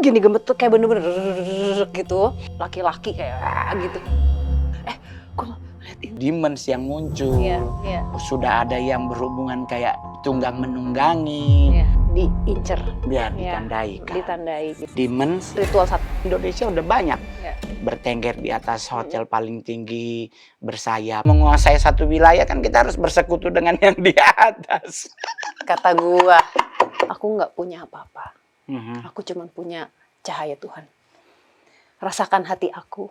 gini gemeter kayak bener-bener gitu, laki-laki kayak gitu. Gue lihat ini. Demons yang muncul, Iya. sudah ada yang berhubungan kayak tunggang menunggangi, Iya, diincer. biar Iya, ditandai kan. ditandai gitu. Demons Ritual satu. Indonesia udah banyak. Iya. Bertengger di atas hotel paling tinggi, bersayap. Menguasai satu wilayah kan kita harus bersekutu dengan yang di atas. Kata gua, aku nggak punya apa-apa. Mhm. Aku cuma punya cahaya Tuhan. Rasakan hati aku.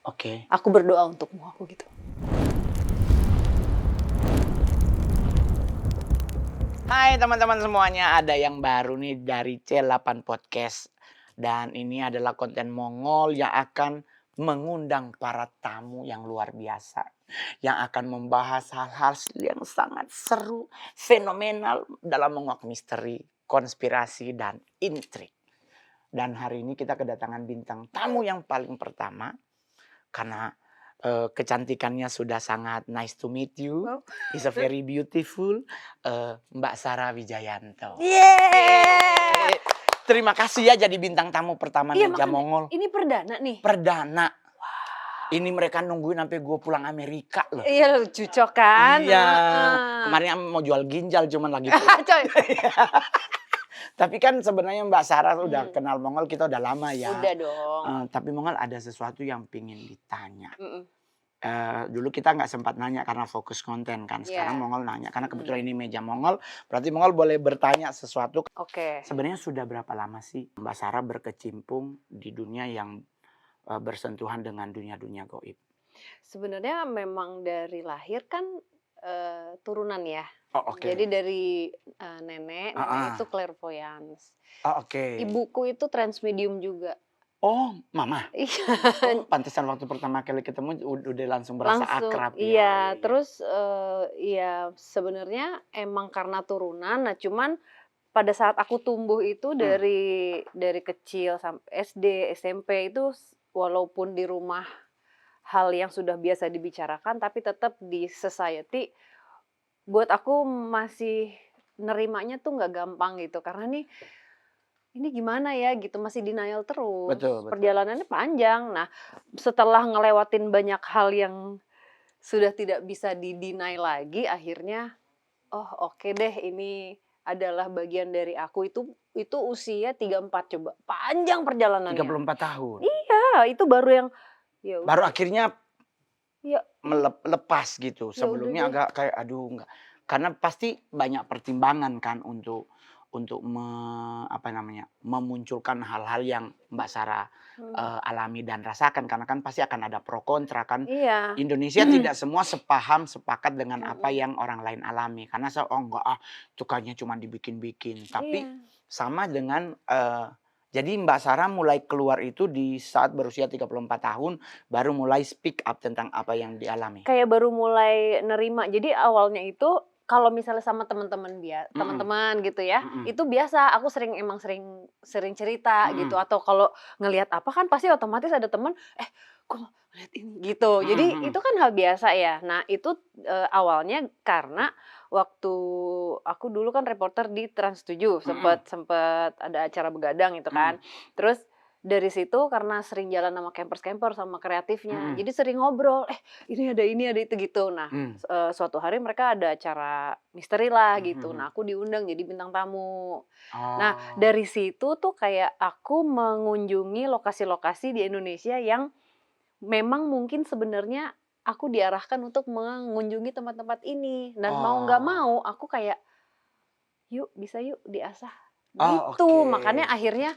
Oke. Aku berdoa untukmu, aku gitu. Hai teman-teman semuanya, ada yang baru nih dari C8 Podcast. Dan ini adalah konten Mongol yang akan mengundang para tamu yang luar biasa. Yang akan membahas hal-hal yang sangat seru, fenomenal dalam menguak misteri, konspirasi, dan intrik. Dan hari ini kita kedatangan bintang tamu yang paling pertama. Karena kecantikannya sudah sangat nice to meet you. Is a very beautiful Mbak Sarah Wijayanto. Yeay! Terima kasih ya jadi bintang tamu pertama Iya, Meja makanya Mongol. ini perdana nih. Perdana. Ini mereka nungguin sampai gue pulang Amerika loh. Iya, lucu kan? Iya. Kemarin mau jual ginjal cuman lagi Coy. Tapi kan sebenarnya Mbak Sarah udah kenal Mongol, kita udah lama ya. Udah dong. Tapi Mongol ada sesuatu yang pingin ditanya. Mm-mm. Dulu kita nggak sempat nanya karena fokus konten kan. Sekarang Iya. Mongol nanya karena kebetulan ini meja Mongol. Berarti Mongol boleh bertanya sesuatu. Oke. Sebenarnya sudah berapa lama sih Mbak Sarah berkecimpung di dunia yang bersentuhan dengan dunia-dunia gaib? Sebenarnya memang dari lahir kan turunan ya. Oh, oke. Jadi dari nenek itu clairvoyance. Oh, oke. Ibuku itu transmedium juga. Oh, mama. Iya. Oh, pantesan waktu pertama kali ketemu udah langsung berasa akrab ya. Iya, terus ya sebenarnya emang karena turunan. Nah, cuman pada saat aku tumbuh itu dari kecil sampai SD, SMP itu walaupun di rumah hal yang sudah biasa dibicarakan, tapi tetap di society buat aku masih nerimanya tuh nggak gampang gitu. Karena ini gimana ya gitu, masih denial terus. Betul. Perjalanannya panjang. Nah, setelah ngelewatin banyak hal yang sudah tidak bisa di-deny lagi, akhirnya oh oke deh, ini adalah bagian dari aku. Itu usia 34 coba. Panjang perjalanannya. 34 tahun. Iya, itu baru yang ya Baru akhirnya ya lepas gitu. Ya Sebelumnya udah agak kayak aduh enggak. Karena pasti banyak pertimbangan kan untuk memunculkan hal-hal yang Mbak Sarah alami dan rasakan, karena kan pasti akan ada pro kontra kan. iya. Indonesia tidak semua sepakat dengan apa yang orang lain alami, karena itu kayaknya cuma dibikin-bikin. Tapi Iya. sama dengan jadi Mbak Sarah mulai keluar itu di saat berusia 34 tahun baru mulai speak up tentang apa yang dialami. Kayak baru mulai nerima. Jadi awalnya itu kalau misalnya sama teman-teman teman-teman gitu ya, itu biasa. Aku emang sering cerita gitu. Atau kalau ngelihat apa kan pasti otomatis ada teman, gue mau lihat ini gitu. Jadi itu kan hal biasa ya. Nah itu awalnya karena waktu aku dulu kan reporter di Trans 7, sempet ada acara begadang gitu kan. Terus dari situ karena sering jalan sama campers sama kreatifnya, jadi sering ngobrol, ini ada itu gitu. Nah, suatu hari mereka ada acara misteri lah gitu. Nah, aku diundang jadi bintang tamu. Nah, dari situ tuh kayak aku mengunjungi lokasi-lokasi di Indonesia yang memang mungkin sebenarnya aku diarahkan untuk mengunjungi tempat-tempat ini. Dan mau nggak mau aku kayak, bisa yuk diasah gitu. Makanya akhirnya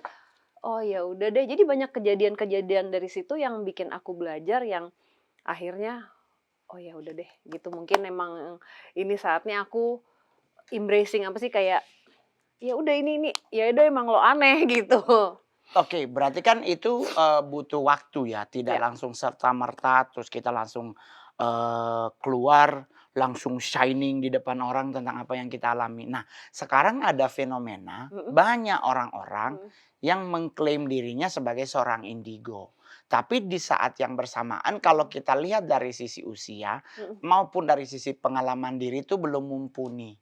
oh ya udah deh, jadi banyak kejadian-kejadian dari situ yang bikin aku belajar, yang akhirnya oh ya udah deh gitu. Mungkin emang ini saatnya aku embracing kayak ya udah ini ya udah emang lo aneh gitu. Oke, berarti kan itu butuh waktu ya, tidak langsung serta-merta terus kita langsung keluar, langsung shining di depan orang tentang apa yang kita alami. Nah, sekarang ada fenomena banyak orang-orang yang mengklaim dirinya sebagai seorang indigo. Tapi di saat yang bersamaan kalau kita lihat dari sisi usia maupun dari sisi pengalaman diri itu belum mumpuni.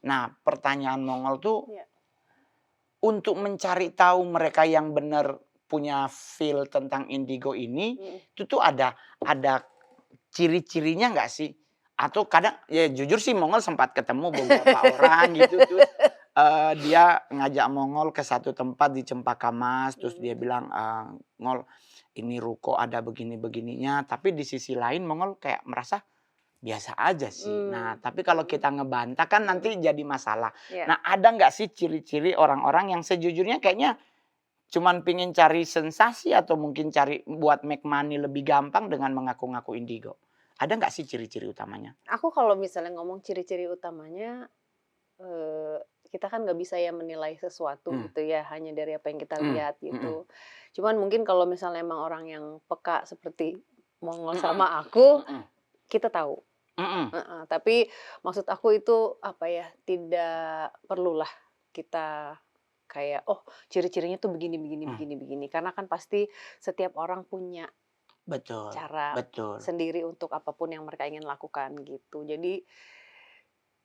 Nah, pertanyaan Mongol tuh untuk mencari tahu mereka yang benar punya feel tentang indigo ini, itu tuh ada ciri-cirinya nggak sih? Atau kadang ya jujur sih Mongol sempat ketemu beberapa orang gitu, terus dia ngajak Mongol ke satu tempat di Cempaka Mas, terus dia bilang, "Ngol, ini ruko ada begini-begininya," tapi di sisi lain Mongol kayak merasa biasa aja sih. Nah, tapi kalau kita ngebantah kan nanti jadi masalah. Iya. Nah, ada nggak sih ciri-ciri orang-orang yang sejujurnya kayaknya cuman pingin cari sensasi atau mungkin cari buat make money lebih gampang dengan mengaku-ngaku indigo? Ada nggak sih ciri-ciri utamanya? Aku kalau misalnya ngomong ciri-ciri utamanya, kita kan nggak bisa ya menilai sesuatu Hmm, gitu ya, hanya dari apa yang kita mhm, lihat mhm, gitu. Cuman mungkin kalau misalnya emang orang yang peka seperti Mongol mhm, sama aku, mhm, kita tahu. mhm. Heeh, tapi maksud aku itu apa ya, tidak perlulah kita kayak, "Oh, ciri-cirinya tuh begini begini Mmm, begini begini." Karena kan pasti setiap orang punya betul, cara betul. sendiri untuk apapun yang mereka ingin lakukan gitu. Jadi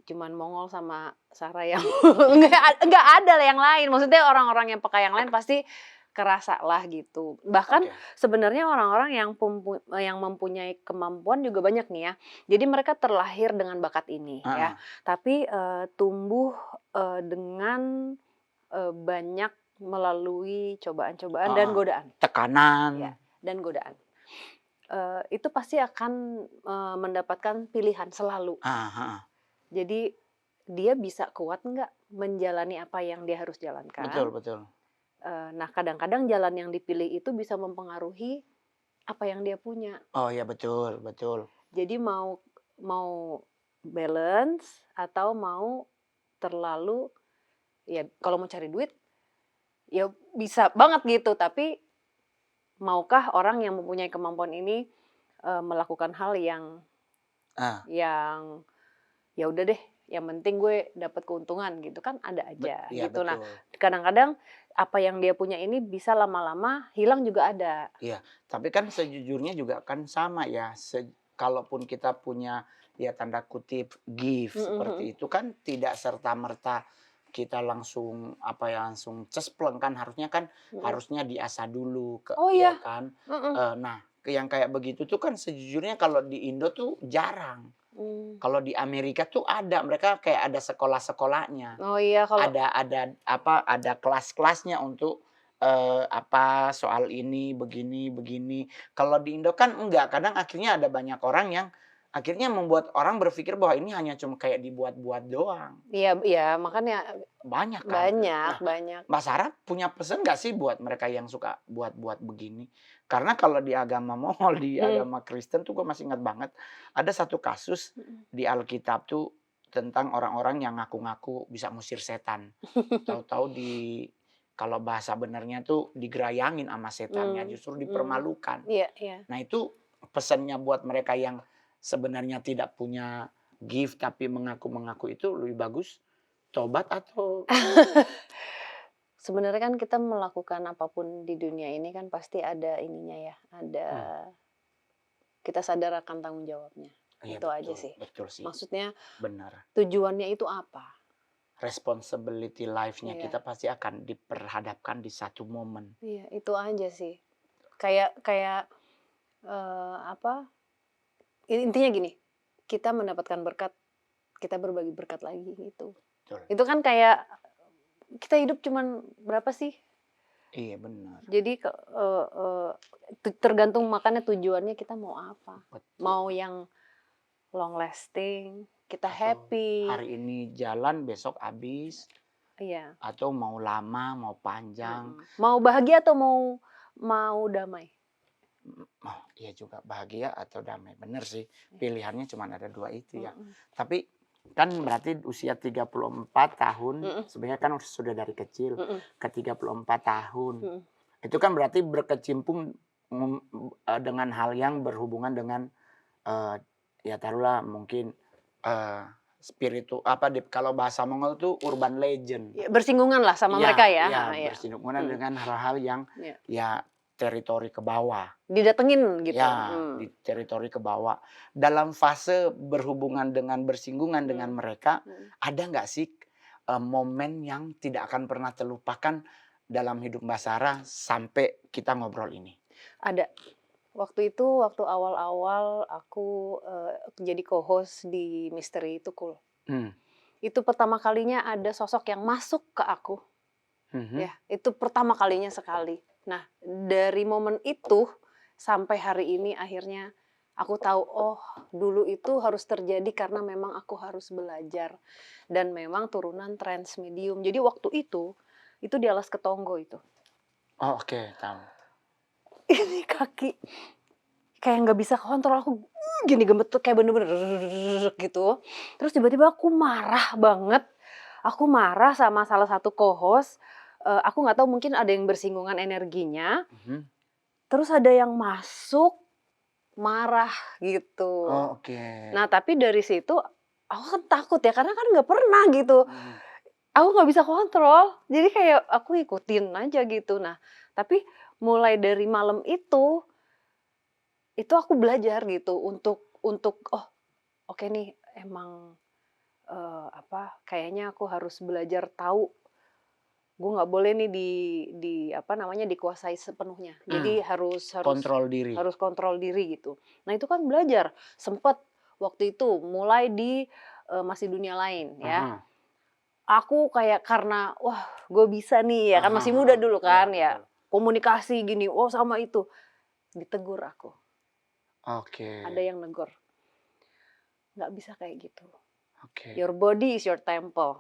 cuman Mongol sama Sarah yang nggak ada lah yang lain. Maksudnya orang-orang yang peka yang lain pasti kerasa lah gitu. Bahkan Oke. sebenarnya orang-orang yang mempunyai kemampuan juga banyak nih ya. Jadi mereka terlahir dengan bakat ini ya, Heeh, tapi, tumbuh, dengan, banyak melalui cobaan-cobaan dan heeh. godaan, Tekanan. ya, dan godaan. Itu pasti akan, mendapatkan pilihan selalu. Ah, heeh. Jadi dia bisa kuat nggak menjalani apa yang dia harus Betul, jalankan. betul. Nah kadang-kadang jalan yang dipilih itu bisa mempengaruhi apa yang dia punya. Oh ya, betul, betul. Jadi mau mau balance atau mau terlalu, ya kalau mau cari duit, ya bisa banget gitu, tapi maukah orang yang mempunyai kemampuan ini, melakukan hal yang Ah, yang ya udah deh, yang penting gue dapat keuntungan gitu kan ada aja iya gitu. Nah, betul. kadang-kadang apa yang dia punya ini bisa lama-lama hilang juga ada. Iya, tapi kan sejujurnya juga kan sama ya, kalaupun kita punya ya tanda kutip gift Mhm mhm. seperti itu kan tidak serta-merta kita langsung apa ya, langsung cespleng kan Mhm. harusnya diasah dulu Oh ya iya, kan. mhm. Nah yang kayak begitu tuh kan sejujurnya kalau di Indo tuh jarang. Mmm. Kalau di Amerika tuh ada, mereka kayak ada sekolah-sekolahnya. Oh iya kalau Ada kelas-kelasnya untuk, soal ini, begini begini. Kalau di Indo kan enggak, kadang akhirnya ada banyak orang yang akhirnya membuat orang berpikir bahwa ini hanya cuma kayak dibuat-buat doang. iya iya makanya Banyak kan? banyak Nah, banyak. Mbak Sarah punya pesan nggak sih buat mereka yang suka buat-buat begini? Karena kalau di agama Mongol, di Mhm. agama Kristen tuh gue masih ingat banget, ada satu kasus Mhm. di Alkitab tuh tentang orang-orang yang ngaku-ngaku bisa ngusir setan. Tahu-tahu kalau bahasa benernya tuh digerayangin sama setannya, Mmm, justru mhm. dipermalukan. Iya iya. Nah itu pesannya buat mereka yang sebenarnya tidak punya gift tapi mengaku-mengaku itu lebih bagus tobat atau Sebenarnya kan kita melakukan apapun di dunia ini kan pasti ada ininya ya, ada hmm, kita sadar akan tanggung jawabnya. iya Itu aja betul, sih. betul sih, Maksudnya benar. tujuannya itu apa? Responsibility life-nya Iya. kita pasti akan diperhadapkan di satu momen. Iya, itu aja sih. Kayak kayak, apa, intinya gini, kita mendapatkan berkat, kita berbagi berkat lagi gitu. Betul. Itu kan kayak kita hidup cuman berapa sih? Iya benar, Jadi tergantung makanya tujuannya kita mau apa. Mau betul. yang long lasting, kita Atau happy, hari ini jalan, besok habis, iya, atau mau lama, mau panjang. Mau bahagia atau mau mau damai? Oh, iya juga bahagia atau damai. Bener sih, Iya, pilihannya cuma ada 2 itu ya. mhm, Tapi kan berarti usia 34 tahun, mhm, sebenarnya kan sudah dari kecil mhm, ke 34 tahun. mhm, Itu kan berarti berkecimpung, dengan hal yang berhubungan dengan, eee, ya taruhlah mungkin, eee, kalau bahasa Mongol tuh urban legend. iya, bersinggungan lah sama Iya, mereka ya, iya, heeh, iya, bersinggungan mhm, dengan hal-hal yang iya, ya teritori ke bawah. didatengin gitu, Ya, di teritori ke bawah. Dalam fase berhubungan dengan bersinggungan dengan mhm, mereka, mhm, ada nggak sih, momen yang tidak akan pernah terlupakan dalam hidup Mbak Sarah sampai kita ngobrol ini? Ada. Waktu awal-awal aku, jadi co-host di Misteri itu Cool. Mmm, Itu pertama kalinya ada sosok yang masuk ke aku, mhm, ya, itu pertama kalinya sekali. Nah, dari momen itu sampai hari ini akhirnya aku tahu, oh dulu itu harus terjadi karena memang aku harus belajar dan memang turunan transmedium. Jadi waktu itu di Alas Ketonggo itu. oh oke tahu. Ini kaki kayak nggak bisa kontrol, aku gini gemeter kayak bener-bener gitu. Terus tiba-tiba aku marah banget, aku marah sama salah satu co-host, aku nggak tahu mungkin ada yang bersinggungan energinya, Mhm, terus ada yang masuk, marah oh gitu. oke, Nah tapi dari situ, aku kan takut ya karena kan nggak pernah gitu, mhm, aku nggak bisa kontrol, jadi kayak aku ikutin aja gitu. Nah tapi mulai dari malam itu aku belajar gitu untuk, oh oke nih emang, kayaknya aku harus belajar tahu, gue nggak boleh nih apa namanya, dikuasai sepenuhnya. mmm, Jadi harus harus kontrol diri, harus kontrol diri gitu. Nah itu kan belajar, sempet waktu itu mulai di, Masih Dunia Lain ya. ah Aku kayak karena, wah gue bisa nih ya kan masih muda hah, dulu iya kan ya, betul, komunikasi gini, oh sama itu, ditegur aku, oke ada yang negor, "Nggak bisa kayak gitu. oke Your body is your temple.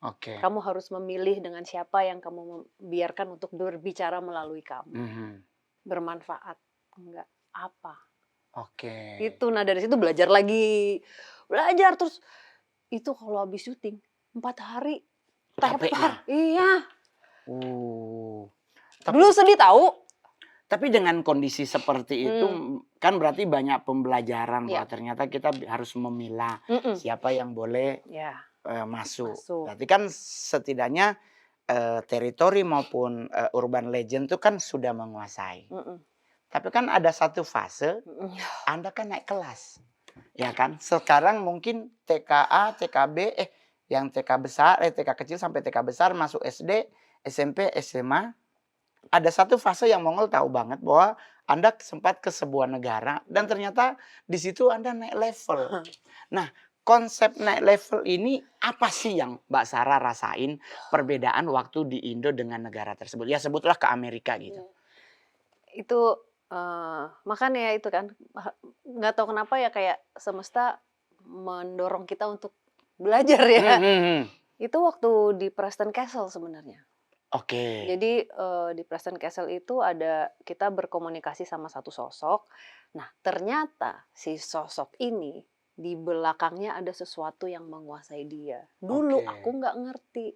oke, Kamu harus memilih dengan siapa yang kamu biarkan untuk berbicara melalui kamu. mhm, Bermanfaat, enggak, apa." oke, Itu, nah dari situ belajar lagi, belajar terus, itu kalau habis syuting 4 hari capeknya, tepar, iya, uh, dulu tapi sedih tahu. Tapi dengan kondisi seperti itu, Mmm, kan berarti banyak pembelajaran iya, bahwa ternyata kita harus memilah mhm, siapa yang boleh, iya, masuk. masuk, Berarti kan setidaknya, teritori maupun, urban legend itu kan sudah menguasai. mhm, Tapi kan ada satu fase, mhm, Anda kan naik kelas, ya kan? Sekarang mungkin TKA, TKB, yang TK besar, TK kecil sampai TK besar, masuk SD, SMP, SMA. Ada satu fase yang Mongol tahu banget bahwa Anda sempat ke sebuah negara dan ternyata di situ Anda naik level. Nah, konsep naik level ini apa sih yang Mbak Sarah rasain perbedaan waktu di Indo dengan negara tersebut? Ya sebutlah ke Amerika gitu. mhm. Itu, makanya itu kan, nggak tahu kenapa ya kayak semesta mendorong kita untuk belajar Mhm ya. mhm. Itu waktu di Preston Castle sebenarnya. Oke. Jadi, di Preston Castle itu ada kita berkomunikasi sama satu sosok. Nah, ternyata si sosok ini di belakangnya ada sesuatu yang menguasai dia. Dulu Oke. aku nggak ngerti.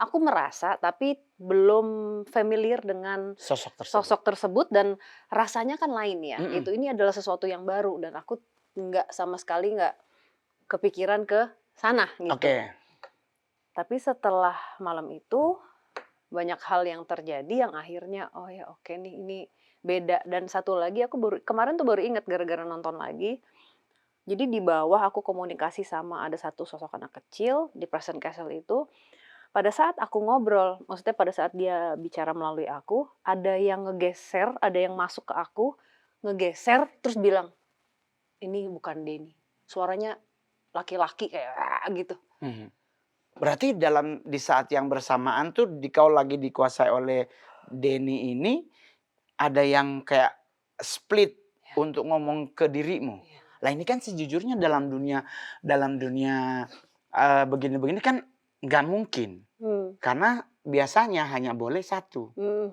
Aku merasa tapi belum familiar dengan Sosok tersebut. sosok tersebut dan rasanya kan lain ya, Mhm. gitu. Ini adalah sesuatu yang baru dan aku nggak sama sekali nggak kepikiran ke sana gitu. Oke. Tapi setelah malam itu banyak hal yang terjadi yang akhirnya, oh ya oke nih ini beda. Dan satu lagi aku kemarin tuh baru inget gara-gara nonton lagi. Jadi di bawah aku komunikasi sama ada satu sosok anak kecil di Preston Castle itu. Pada saat aku ngobrol, maksudnya pada saat dia bicara melalui aku, ada yang ngegeser, ada yang masuk ke aku, ngegeser terus bilang, "Ini bukan Denny." Suaranya laki-laki kayak gitu. Mhm. Berarti di saat yang bersamaan tuh kau lagi dikuasai oleh Denny ini, ada yang kayak split Ya, untuk ngomong ke dirimu. iya. Lah ini kan sejujurnya dalam dunia, begini-begini kan nggak mungkin. Hmm, Karena biasanya hanya boleh satu. hmm.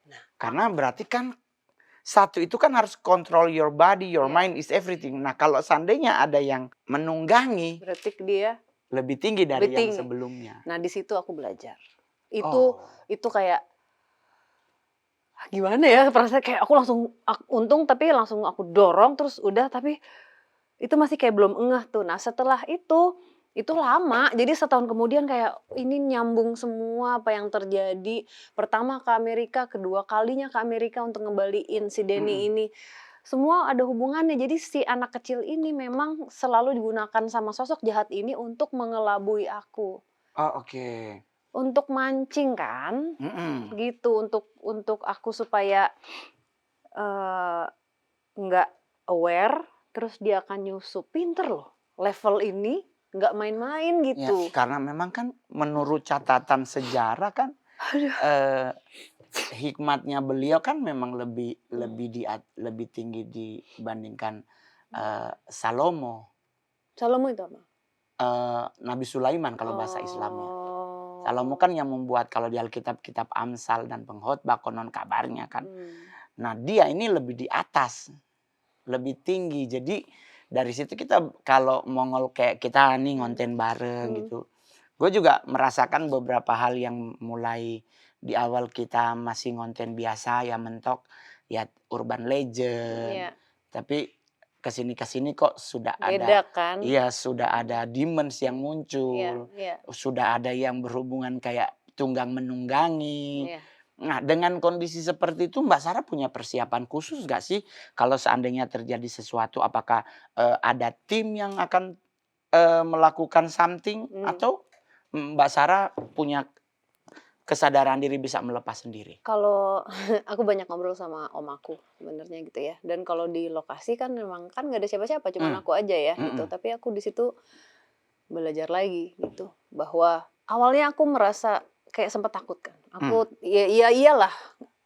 Nah, Karena berarti kan satu itu kan harus control your body, your iya, mind is everything. Nah kalau seandainya ada yang menunggangi, berarti dia lebih tinggi lebih dari yang tinggi. sebelumnya. Nah, di situ aku belajar. Itu Oh, itu kayak, gimana ya, perasaan kayak aku langsung untung tapi langsung aku dorong terus udah, tapi itu masih kayak belum ngeh tuh. Nah, setelah itu lama. Jadi setahun kemudian kayak ini nyambung semua apa yang terjadi. Pertama ke Amerika, kedua kalinya ke Amerika untuk ngembaliin si Denny mhm. ini. Semua ada hubungannya. Jadi si anak kecil ini memang selalu digunakan sama sosok jahat ini untuk mengelabui aku. Oh, oke. Untuk mancing kan, Mhm. gitu, untuk aku supaya, eee, nggak aware, terus dia akan nyusup, pinter loh, level ini nggak main-main Ya, gitu. karena memang kan menurut catatan sejarah kan, Aduh. eee, hikmatnya beliau kan memang lebih Mmm, lebih lebih tinggi dibandingkan, Salomo, Salomo itu apa? Nabi Sulaiman kalau bahasa Islamnya. Salomo Oh, kan yang membuat kalau di Alkitab kitab Amsal dan Pengkhotbah konon kabarnya kan. mmm, Nah, dia ini lebih di atas, lebih tinggi. Jadi dari situ kita kalau Mongol kayak kita nih mmm, ngonten bareng mmm, gitu. Gue juga merasakan beberapa hal yang mulai di awal kita masih ngonten biasa ya mentok ya urban legend. iya, Tapi kesini kok sudah beda ada, kan? iya sudah Mhm, ada demons yang iya muncul, iya sudah ada yang berhubungan kayak tunggang menunggangi. iya. Nah, dengan kondisi seperti itu Mbak Sarah punya persiapan khusus nggak sih kalau seandainya terjadi sesuatu? Apakah, ada tim yang akan, melakukan something Mmm. atau Mbak Sarah punya kesadaran diri bisa melepas sendiri? Kalau aku banyak ngobrol sama om aku sebenarnya gitu ya, dan kalau di lokasi kan memang kan nggak ada siapa-siapa, cuman Mmm, aku aja ya gitu, mhm, tapi aku di situ belajar lagi gitu, bahwa awalnya aku merasa kayak sempet takut kan, mmm, aku ya iya iyalah,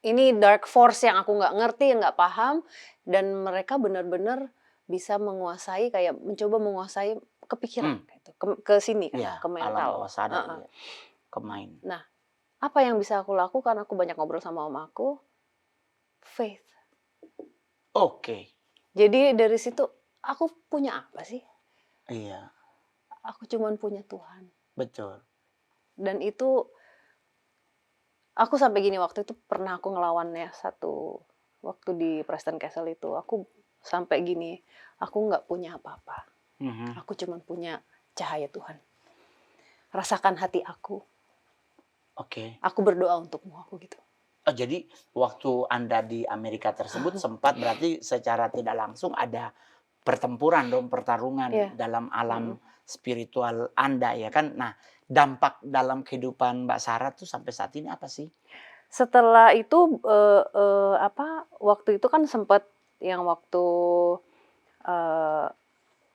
ini dark force yang aku nggak ngerti, nggak paham, dan mereka benar-benar bisa menguasai kayak mencoba menguasai kepikiran mmm, gitu, ke sini kan, iya, ke alam mental, bawah sadar, heeh. iya, kemain. Nah, apa yang bisa aku lakukan, aku banyak ngobrol sama om aku, faith. Oke, Jadi dari situ, aku punya apa sih? iya, Aku cuman punya Tuhan. betul. Dan itu, aku sampai gini, waktu itu pernah aku ngelawan ya satu, waktu di Preston Castle itu, aku sampai gini, aku nggak punya apa-apa. Mhm, Aku cuman punya cahaya Tuhan. Rasakan hati oke. aku berdoa untukmu, aku gitu. Oh, jadi waktu Anda di Amerika tersebut sempat berarti secara tidak langsung ada pertempuran dong, pertarungan Iya, dalam alam mhm. spiritual Anda ya kan. Nah, dampak dalam kehidupan Mbak Sarah tuh sampai saat ini apa sih? Setelah itu, apa, waktu itu kan sempet yang waktu, eee,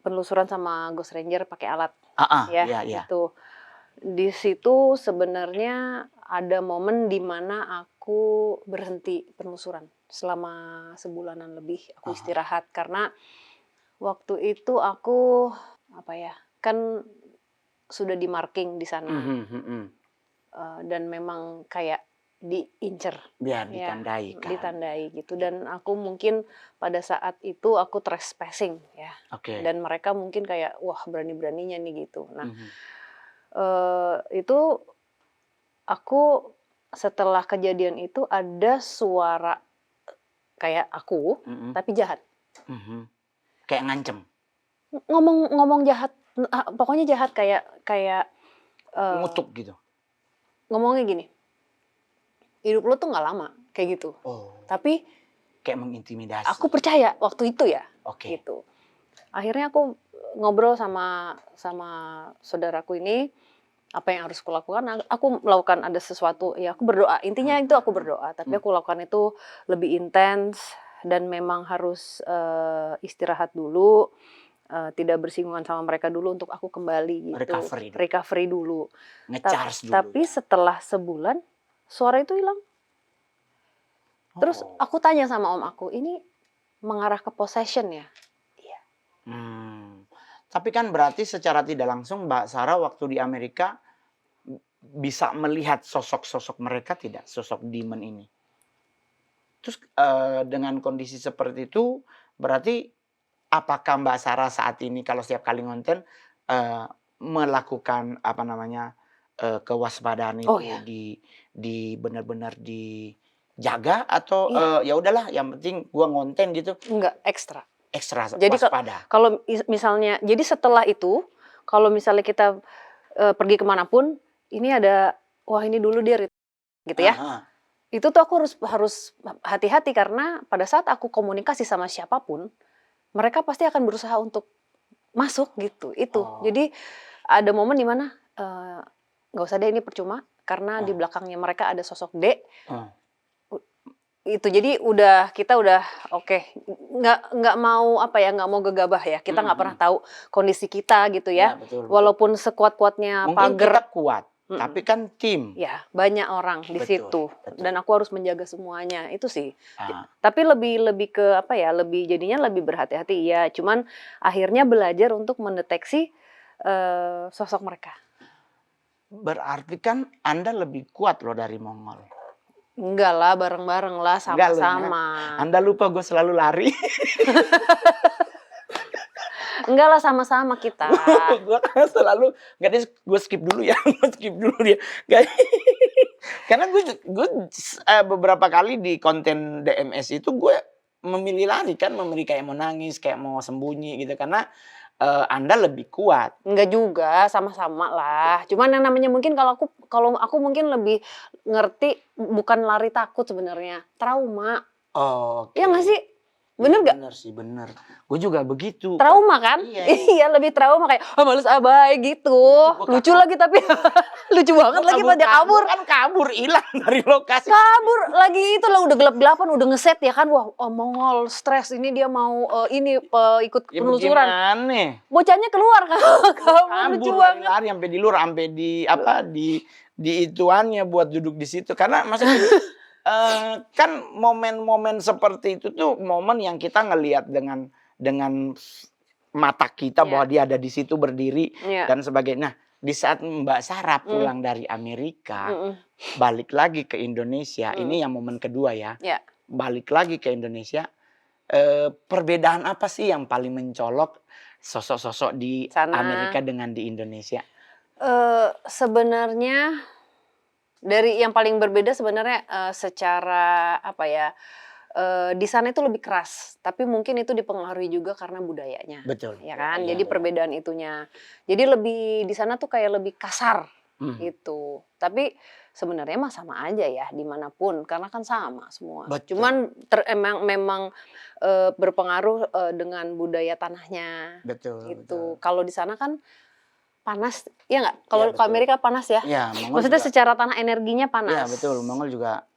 penelusuran sama Ghost Ranger pakai alat Heeh, ya, iya iya. itu. Di situ sebenarnya ada momen di mana aku berhenti penelusuran selama sebulanan lebih, aku Heeh. istirahat karena waktu itu aku, apa ya, kan sudah di-marking di sana, Mhm mhm. dan memang kayak diincer, Biar ya, ditandai kan. ditandai gitu, dan aku mungkin pada saat itu aku trespassing ya, Oke. dan mereka mungkin kayak, wah berani-beraninya nih gitu. Nah, Mhm. itu aku setelah kejadian itu ada suara kayak aku, Mhm tapi jahat. mhm. Kayak ngancem, Ngomong ngomong jahat, pokoknya jahat kayak kayak, eee, ngutuk gitu? ngomongnya gini, "Hidup lu tuh nggak lama," kayak gitu. Oh, Tapi kayak mengintimidasi. aku percaya waktu itu ya, Oke. gitu. Akhirnya aku ngobrol sama sama saudaraku ini, apa yang harus kulakukan, aku melakukan ada sesuatu, ya aku berdoa, intinya Mmm, itu aku berdoa, tapi mmm. aku lakukan itu lebih intens dan memang harus, istirahat dulu, tidak bersinggungan sama mereka dulu untuk aku kembali gitu, Recovery dulu, recovery dulu. nge-charge dulu Tapi ya? setelah sebulan, suara itu hilang. Terus Oh. aku tanya sama om aku, "Ini mengarah ke possession ya?" "Iya." Hmm. Tapi kan berarti secara tidak langsung Mbak Sarah waktu di Amerika bisa melihat sosok-sosok mereka tidak? Sosok demon ini? Terus, dengan kondisi seperti itu, berarti apakah Mbak Sarah saat ini kalau setiap kali ngonten, melakukan apa namanya, kewaspadaan Oh itu ya, benar-benar dijaga atau, iya, ya udahlah yang penting gua ngonten gitu, enggak, ekstra. ekstra Jadi waspada? kalau misalnya, jadi setelah itu, kalau misalnya kita, pergi kemanapun, ini ada, wah ini dulu dia gitu ya. Heeh heeh. Itu tuh aku harus harus hati-hati karena pada saat aku komunikasi sama siapapun, mereka pasti akan berusaha untuk masuk gitu, itu. Oh, Jadi ada momen di mana, eee, nggak usah deh ini percuma karena di Oh. belakangnya mereka ada sosok D. Oh. Itu jadi kita udah oke, nggak mau apa ya, nggak mau gegabah ya, kita nggak pernah tahu kondisi kita gitu Ya, ya. betul, betul. Walaupun sekuat-kuatnya Mungkin kita pagar, kuat, tapi kan tim. ya banyak orang di Betul, situ betul. dan aku harus menjaga semuanya, itu sih. Ah, Tapi lebih ke apa ya, jadinya lebih berhati-hati ya, cuman akhirnya belajar untuk mendeteksi, sosok mereka. berarti kan Anda lebih kuat loh dari Mongol. Enggak lah, bareng-bareng lah, Enggak loh, sama-sama. Anda lupa gue selalu lari. Enggak lah, sama-sama kita. Gue kan selalu nggak deh, gue skip dulu ya, gue skip dulu dia. Nggak- Karena gue beberapa kali di konten DMS itu gue memilih lari kan, memilih kayak mau nangis, kayak mau sembunyi gitu karena Anda lebih kuat. Enggak juga, sama-sama lah. Cuman yang namanya mungkin kalau aku mungkin lebih ngerti bukan lari takut sebenarnya, trauma. Oke. Iya nggak sih? Bener nggak? Bener sih, bener. Gue juga begitu. Trauma kan? Iya. Iya, lebih trauma kayak males abai gitu. Gua Lucu kakak. lagi tapi lucu banget Gua lagi pas dia kabur. kan kabur hilang dari lokasi. Kabur lagi itu lah udah gelap-gelapan udah ngeset ya kan. Wah, Mongol stres ini dia mau ikut Ya penelusuran. bagaimana? Bocahnya keluar kabur lucu Kabur banget. lari sampai di luar, sampai di ituannya buat duduk di situ karena maksudnya kan momen-momen seperti itu tuh momen yang kita ngelihat dengan mata kita bahwa dia ada di situ berdiri Iya. dan sebagainya. Nah, di saat Mbak Sarah pulang dari Amerika, balik lagi ke Indonesia, ini yang momen kedua ya. Ya. Balik lagi ke Indonesia, perbedaan apa sih yang paling mencolok sosok-sosok di Sana. Amerika dengan di Indonesia? Sebenarnya dari yang paling berbeda sebenarnya secara apa ya, di sana itu lebih keras, tapi mungkin itu dipengaruhi juga karena budayanya. Betul. Ya kan? Iya, Jadi iya. perbedaan itunya. Jadi lebih di sana tuh kayak lebih kasar gitu. Tapi sebenarnya mah sama aja ya dimanapun karena kan sama semua. Betul. Cuman memang berpengaruh dengan budaya tanahnya Betul. gitu. Kalau di sana kan panas, ya nggak? Kalau Iya, ke betul. Amerika panas ya? Iya, Mongol Maksudnya juga. secara tanah energinya panas. Iya, betul. Mongol juga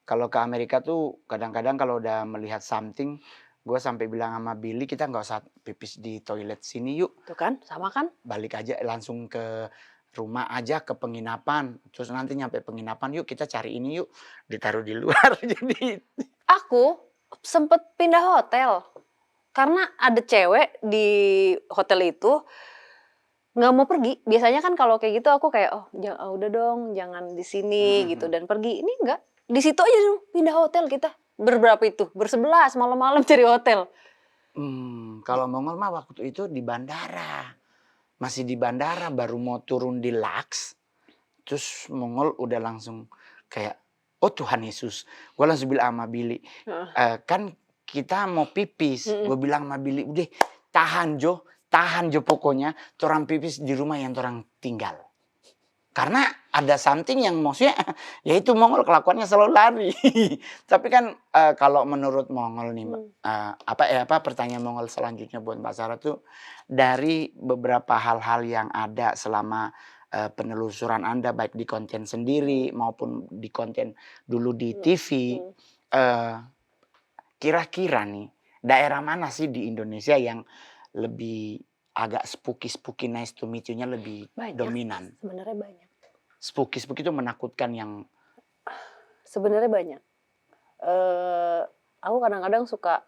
kalau ke Amerika tuh kadang-kadang kalau udah melihat something, gue sampai bilang sama Billy, kita nggak usah pipis di toilet sini yuk. Tuh kan, sama kan? Balik aja langsung ke rumah aja, ke penginapan. Terus nanti nyampe penginapan, yuk kita cari ini yuk. Ditaruh di luar. Jadi Aku sempet pindah hotel. Karena ada cewek di hotel itu nggak mau pergi. Biasanya kan kalau kayak gitu aku kayak udah dong jangan di sini gitu dan pergi. Ini enggak. Di situ aja dong pindah hotel kita. Berberapa itu? Bersebelas malam-malam cari hotel. kalau Mongol mah waktu itu di bandara. Masih di bandara baru mau turun di Laks. Terus Mongol udah langsung kayak, oh Tuhan Yesus. Gue langsung bilang sama Billy, kan kita mau pipis. Gue bilang sama Billy, udah tahan Jo pokoknya. Torang pipis di rumah yang torang tinggal. Karena ada something yang maksudnya, yaitu Mongol kelakuannya selalu lari. Tapi kan kalau menurut Mongol nih, pertanyaan Mongol selanjutnya buat Mbak Sarah tuh, dari beberapa hal-hal yang ada selama penelusuran Anda baik di konten sendiri maupun di konten dulu di TV, kira-kira nih daerah mana sih di Indonesia yang lebih agak spooky nice to meet you-nya lebih Banyak. dominan? Sebenarnya banyak. Spooky itu menakutkan yang Sebenarnya banyak. Aku kadang-kadang suka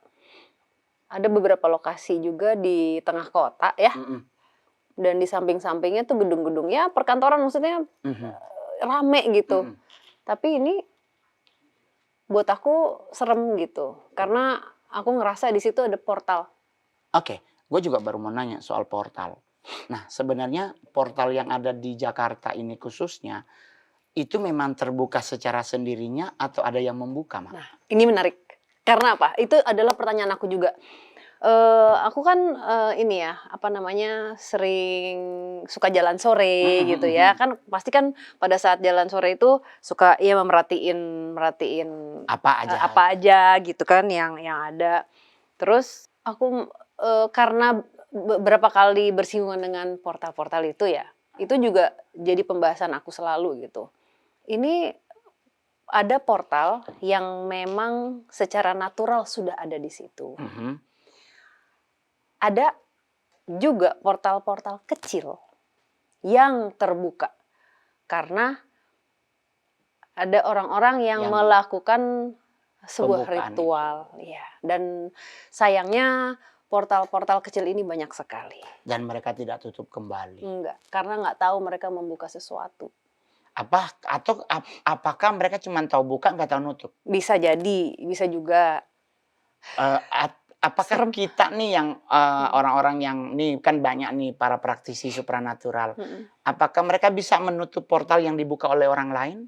ada beberapa lokasi juga di tengah kota ya. Dan di samping-sampingnya tuh gedung-gedung ya perkantoran maksudnya rame gitu. Tapi ini buat aku serem gitu. Karena aku ngerasa di situ ada portal. Oke, gue juga baru mau nanya soal portal. Nah, sebenarnya portal yang ada di Jakarta ini khususnya, itu memang terbuka secara sendirinya atau ada yang membuka, Mak? Nah, ini menarik. Karena apa? Itu adalah pertanyaan aku juga. Aku kan sering suka jalan sore gitu ya. Kan pasti kan pada saat jalan sore itu suka ya merhatiin apa aja gitu kan yang ada. Terus aku karena beberapa kali bersinggungan dengan portal-portal itu ya. Itu juga jadi pembahasan aku selalu gitu. Ini ada portal yang memang secara natural sudah ada di situ. Ada juga portal-portal kecil yang terbuka karena ada orang-orang yang melakukan sebuah ritual, ya. Dan sayangnya portal-portal kecil ini banyak sekali. Dan mereka tidak tutup kembali. Enggak, karena nggak tahu mereka membuka sesuatu. Apakah mereka cuma tahu buka nggak tahu nutup? Bisa jadi, bisa juga. Apakah kita nih yang orang-orang yang nih kan banyak nih para praktisi supranatural, apakah mereka bisa menutup portal yang dibuka oleh orang lain?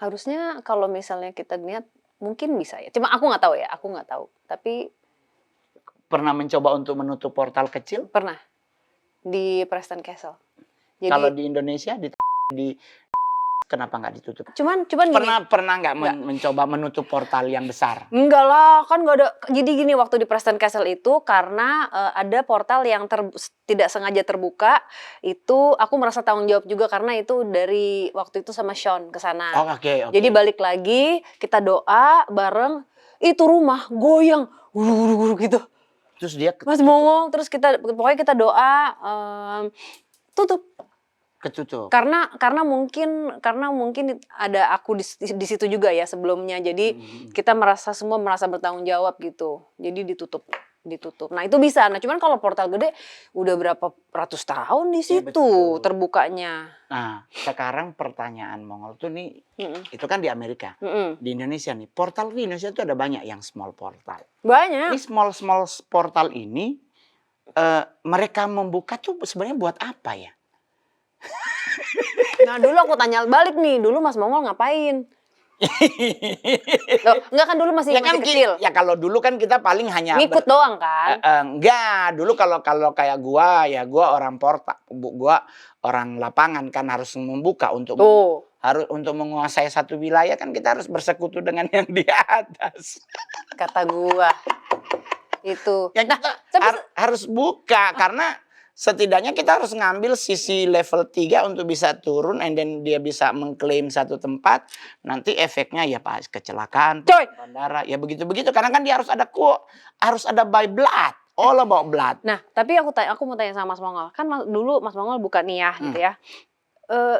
Harusnya kalau misalnya kita lihat mungkin bisa ya. Cuma aku nggak tahu ya, aku nggak tahu. Tapi pernah mencoba untuk menutup portal kecil? Pernah di Preston Castle. Jadi, kalau di Indonesia di kenapa nggak ditutup? Cuman pernah nggak mencoba menutup portal yang besar? Enggak lah, kan nggak ada. Jadi gini, waktu di Preston Castle itu karena ada portal yang tidak sengaja terbuka, itu aku merasa tanggung jawab juga karena itu dari waktu itu sama Sean ke sana. Okay. Jadi balik lagi, kita doa bareng, itu rumah goyang, gitu. Terus dia Mas Mongol, terus pokoknya kita doa, tutup. Ketutup. Karena mungkin ada aku di situ juga ya sebelumnya. Jadi kita semua merasa bertanggung jawab gitu. Jadi ditutup. Nah, itu bisa. Nah, cuman kalau portal gede udah berapa ratus tahun di situ terbukanya. Nah, sekarang pertanyaan Mongol tuh nih, itu kan di Amerika. Di Indonesia nih, portal di Indonesia tuh ada banyak yang small portal. Banyak. Ini small portal ini mereka membuka tuh sebenarnya buat apa ya? Nah, dulu aku tanya balik nih, dulu Mas Mongol ngapain? Loh, enggak kan dulu masih kecil. Ya kalau dulu kan kita paling hanya ngikut doang kan? Enggak, dulu kalau kayak gua orang portal, gua orang lapangan kan harus membuka untuk menguasai satu wilayah kan kita harus bersekutu dengan yang di atas. Kata gua. Itu. Ya kita harus buka karena setidaknya kita harus ngambil sisi level 3 untuk bisa turun and then dia bisa mengklaim satu tempat. Nanti efeknya ya pas kecelakaan, bandara, ya begitu-begitu. Karena kan dia harus ada by blood, all about blood. Nah, tapi aku mau tanya sama Mas Mongol. Kan dulu Mas Mongol buka nih ya, gitu ya.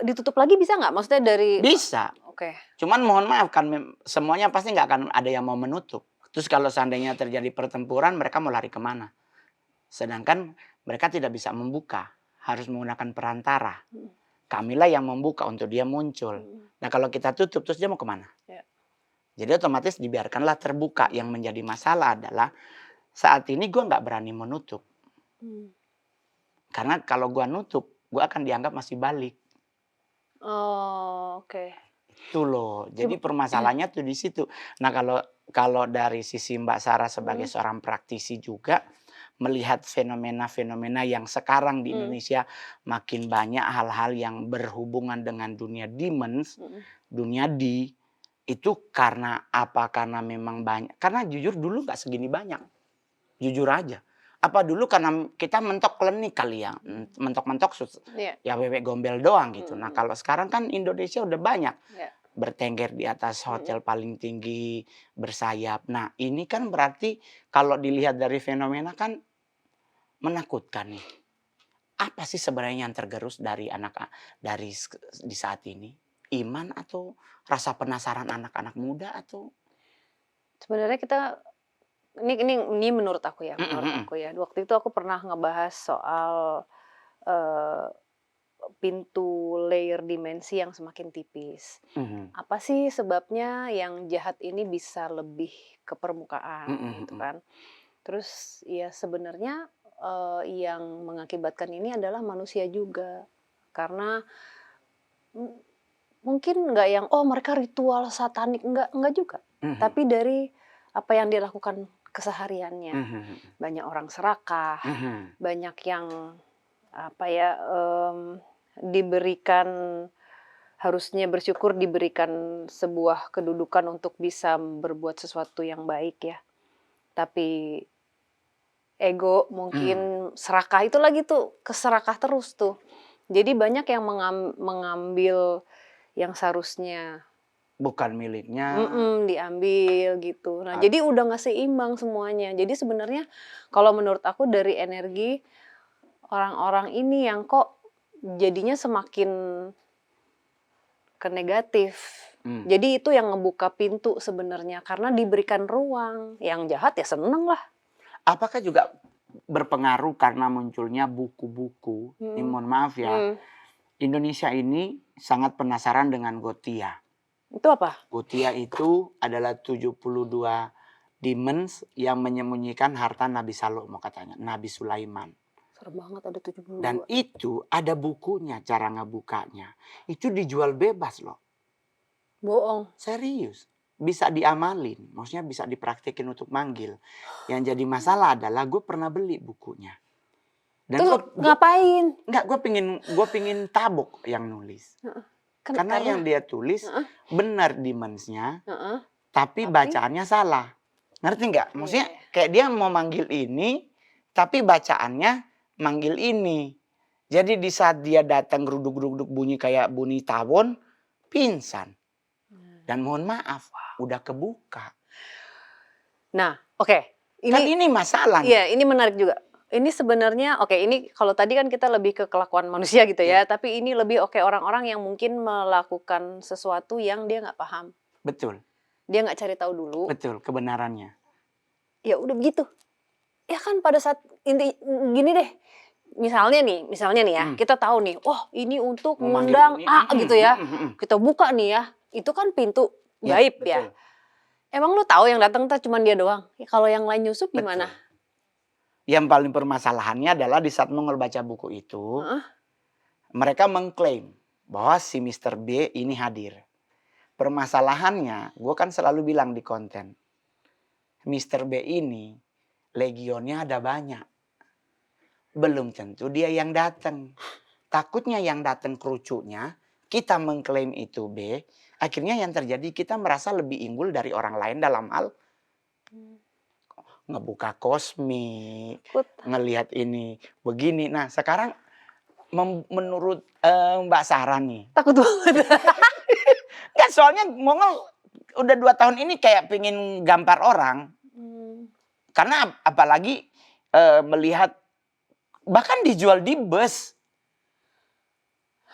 Ditutup lagi bisa nggak? Maksudnya dari... Bisa. Oke. Cuman mohon maaf kan semuanya pasti nggak akan ada yang mau menutup. Terus kalau seandainya terjadi pertempuran, mereka mau lari kemana? Sedangkan mereka tidak bisa membuka, harus menggunakan perantara. Kamilah yang membuka untuk dia muncul. Nah kalau kita tutup, terus dia mau kemana? Ya. Jadi otomatis dibiarkanlah terbuka. Yang menjadi masalah adalah saat ini gue nggak berani menutup. Karena kalau gue nutup, gue akan dianggap masih balik. Oh, oke. Itu loh. Jadi permasalahannya tuh di situ. Nah kalau dari sisi Mbak Sarah sebagai seorang praktisi juga, melihat fenomena-fenomena yang sekarang di Indonesia makin banyak hal-hal yang berhubungan dengan dunia demons, dunia itu karena apa? Karena memang banyak. Karena jujur dulu nggak segini banyak. Jujur aja. Apa dulu karena kita mentok klinik kali ya. Mentok-mentok ya bebek gombel doang gitu. Nah kalau sekarang kan Indonesia udah banyak. Bertengger di atas hotel paling tinggi, bersayap. Nah ini kan berarti kalau dilihat dari fenomena kan menakutkan nih. Apa sih sebenarnya yang tergerus dari di saat ini? Iman atau rasa penasaran anak-anak muda atau? Sebenarnya kita ini menurut aku ya, Waktu itu aku pernah ngebahas soal pintu layer dimensi yang semakin tipis. Apa sih sebabnya yang jahat ini bisa lebih ke permukaan gitu kan? Terus ya sebenarnya yang mengakibatkan ini adalah manusia juga. Karena mungkin nggak yang mereka ritual satanik, enggak juga. Tapi dari apa yang dia lakukan kesehariannya. Banyak orang serakah, banyak yang harusnya bersyukur diberikan sebuah kedudukan untuk bisa berbuat sesuatu yang baik ya. Tapi ego mungkin serakah itu lagi tuh, keserakah terus tuh. Jadi banyak yang mengambil yang seharusnya Bukan miliknya. diambil gitu. Nah, jadi udah nggak seimbang semuanya. Jadi sebenarnya kalau menurut aku dari energi orang-orang ini yang kok jadinya semakin ke negatif. Jadi itu yang ngebuka pintu sebenarnya karena diberikan ruang. Yang jahat ya seneng lah. Apakah juga berpengaruh karena munculnya buku-buku? Ini mohon maaf ya. Indonesia ini sangat penasaran dengan Gotia. Itu apa? Gotia itu adalah 72 demons yang menyembunyikan harta Nabi Salomo katanya, Nabi Sulaiman. Serem banget ada 72. Dan itu ada bukunya, cara ngebukanya. Itu dijual bebas loh. Bohong. Serius. Bisa diamalin, maksudnya bisa dipraktikin untuk manggil. Yang jadi masalah adalah gue pernah beli bukunya. Dan Tuh ngapain? Enggak, gue pingin tabok yang nulis. Karena yang dia tulis benar demonsnya, tapi bacaannya salah. Ngerti nggak? Maksudnya kayak dia mau manggil ini, tapi bacaannya manggil ini. Jadi di saat dia datang geruduk-geruduk bunyi kayak bunyi tawon, pingsan. Dan mohon maaf, udah kebuka. Nah, oke. Kan ini masalah. Iya, ini menarik juga. Ini sebenarnya, ini kalau tadi kan kita lebih ke kelakuan manusia gitu ya, tapi ini lebih orang-orang yang mungkin melakukan sesuatu yang dia nggak paham. Betul. Dia nggak cari tahu dulu. Betul, kebenarannya. Ya udah begitu. Ya kan pada saat gini deh, misalnya nih ya, kita tahu nih, ini untuk mengundang A gitu ya, kita buka nih ya, itu kan pintu gaib ya. Emang lu tahu yang datang tuh cuma dia doang? Ya, kalau yang lain nyusup gimana? Betul. Yang paling permasalahannya adalah di saat Mongol baca buku itu, mereka mengklaim bahwa si Mr. B ini hadir. Permasalahannya, gue kan selalu bilang di konten, Mr. B ini legionnya ada banyak. Belum tentu dia yang datang. Takutnya yang datang kerucutnya, kita mengklaim itu B, akhirnya yang terjadi kita merasa lebih unggul dari orang lain dalam hal ngebuka kosmik, ngelihat ini begini. Nah sekarang menurut Mbak Sarah nih. Takut banget. Nggak, soalnya Mongol udah 2 tahun ini kayak pengen gampar orang. Karena apalagi melihat bahkan dijual di bus.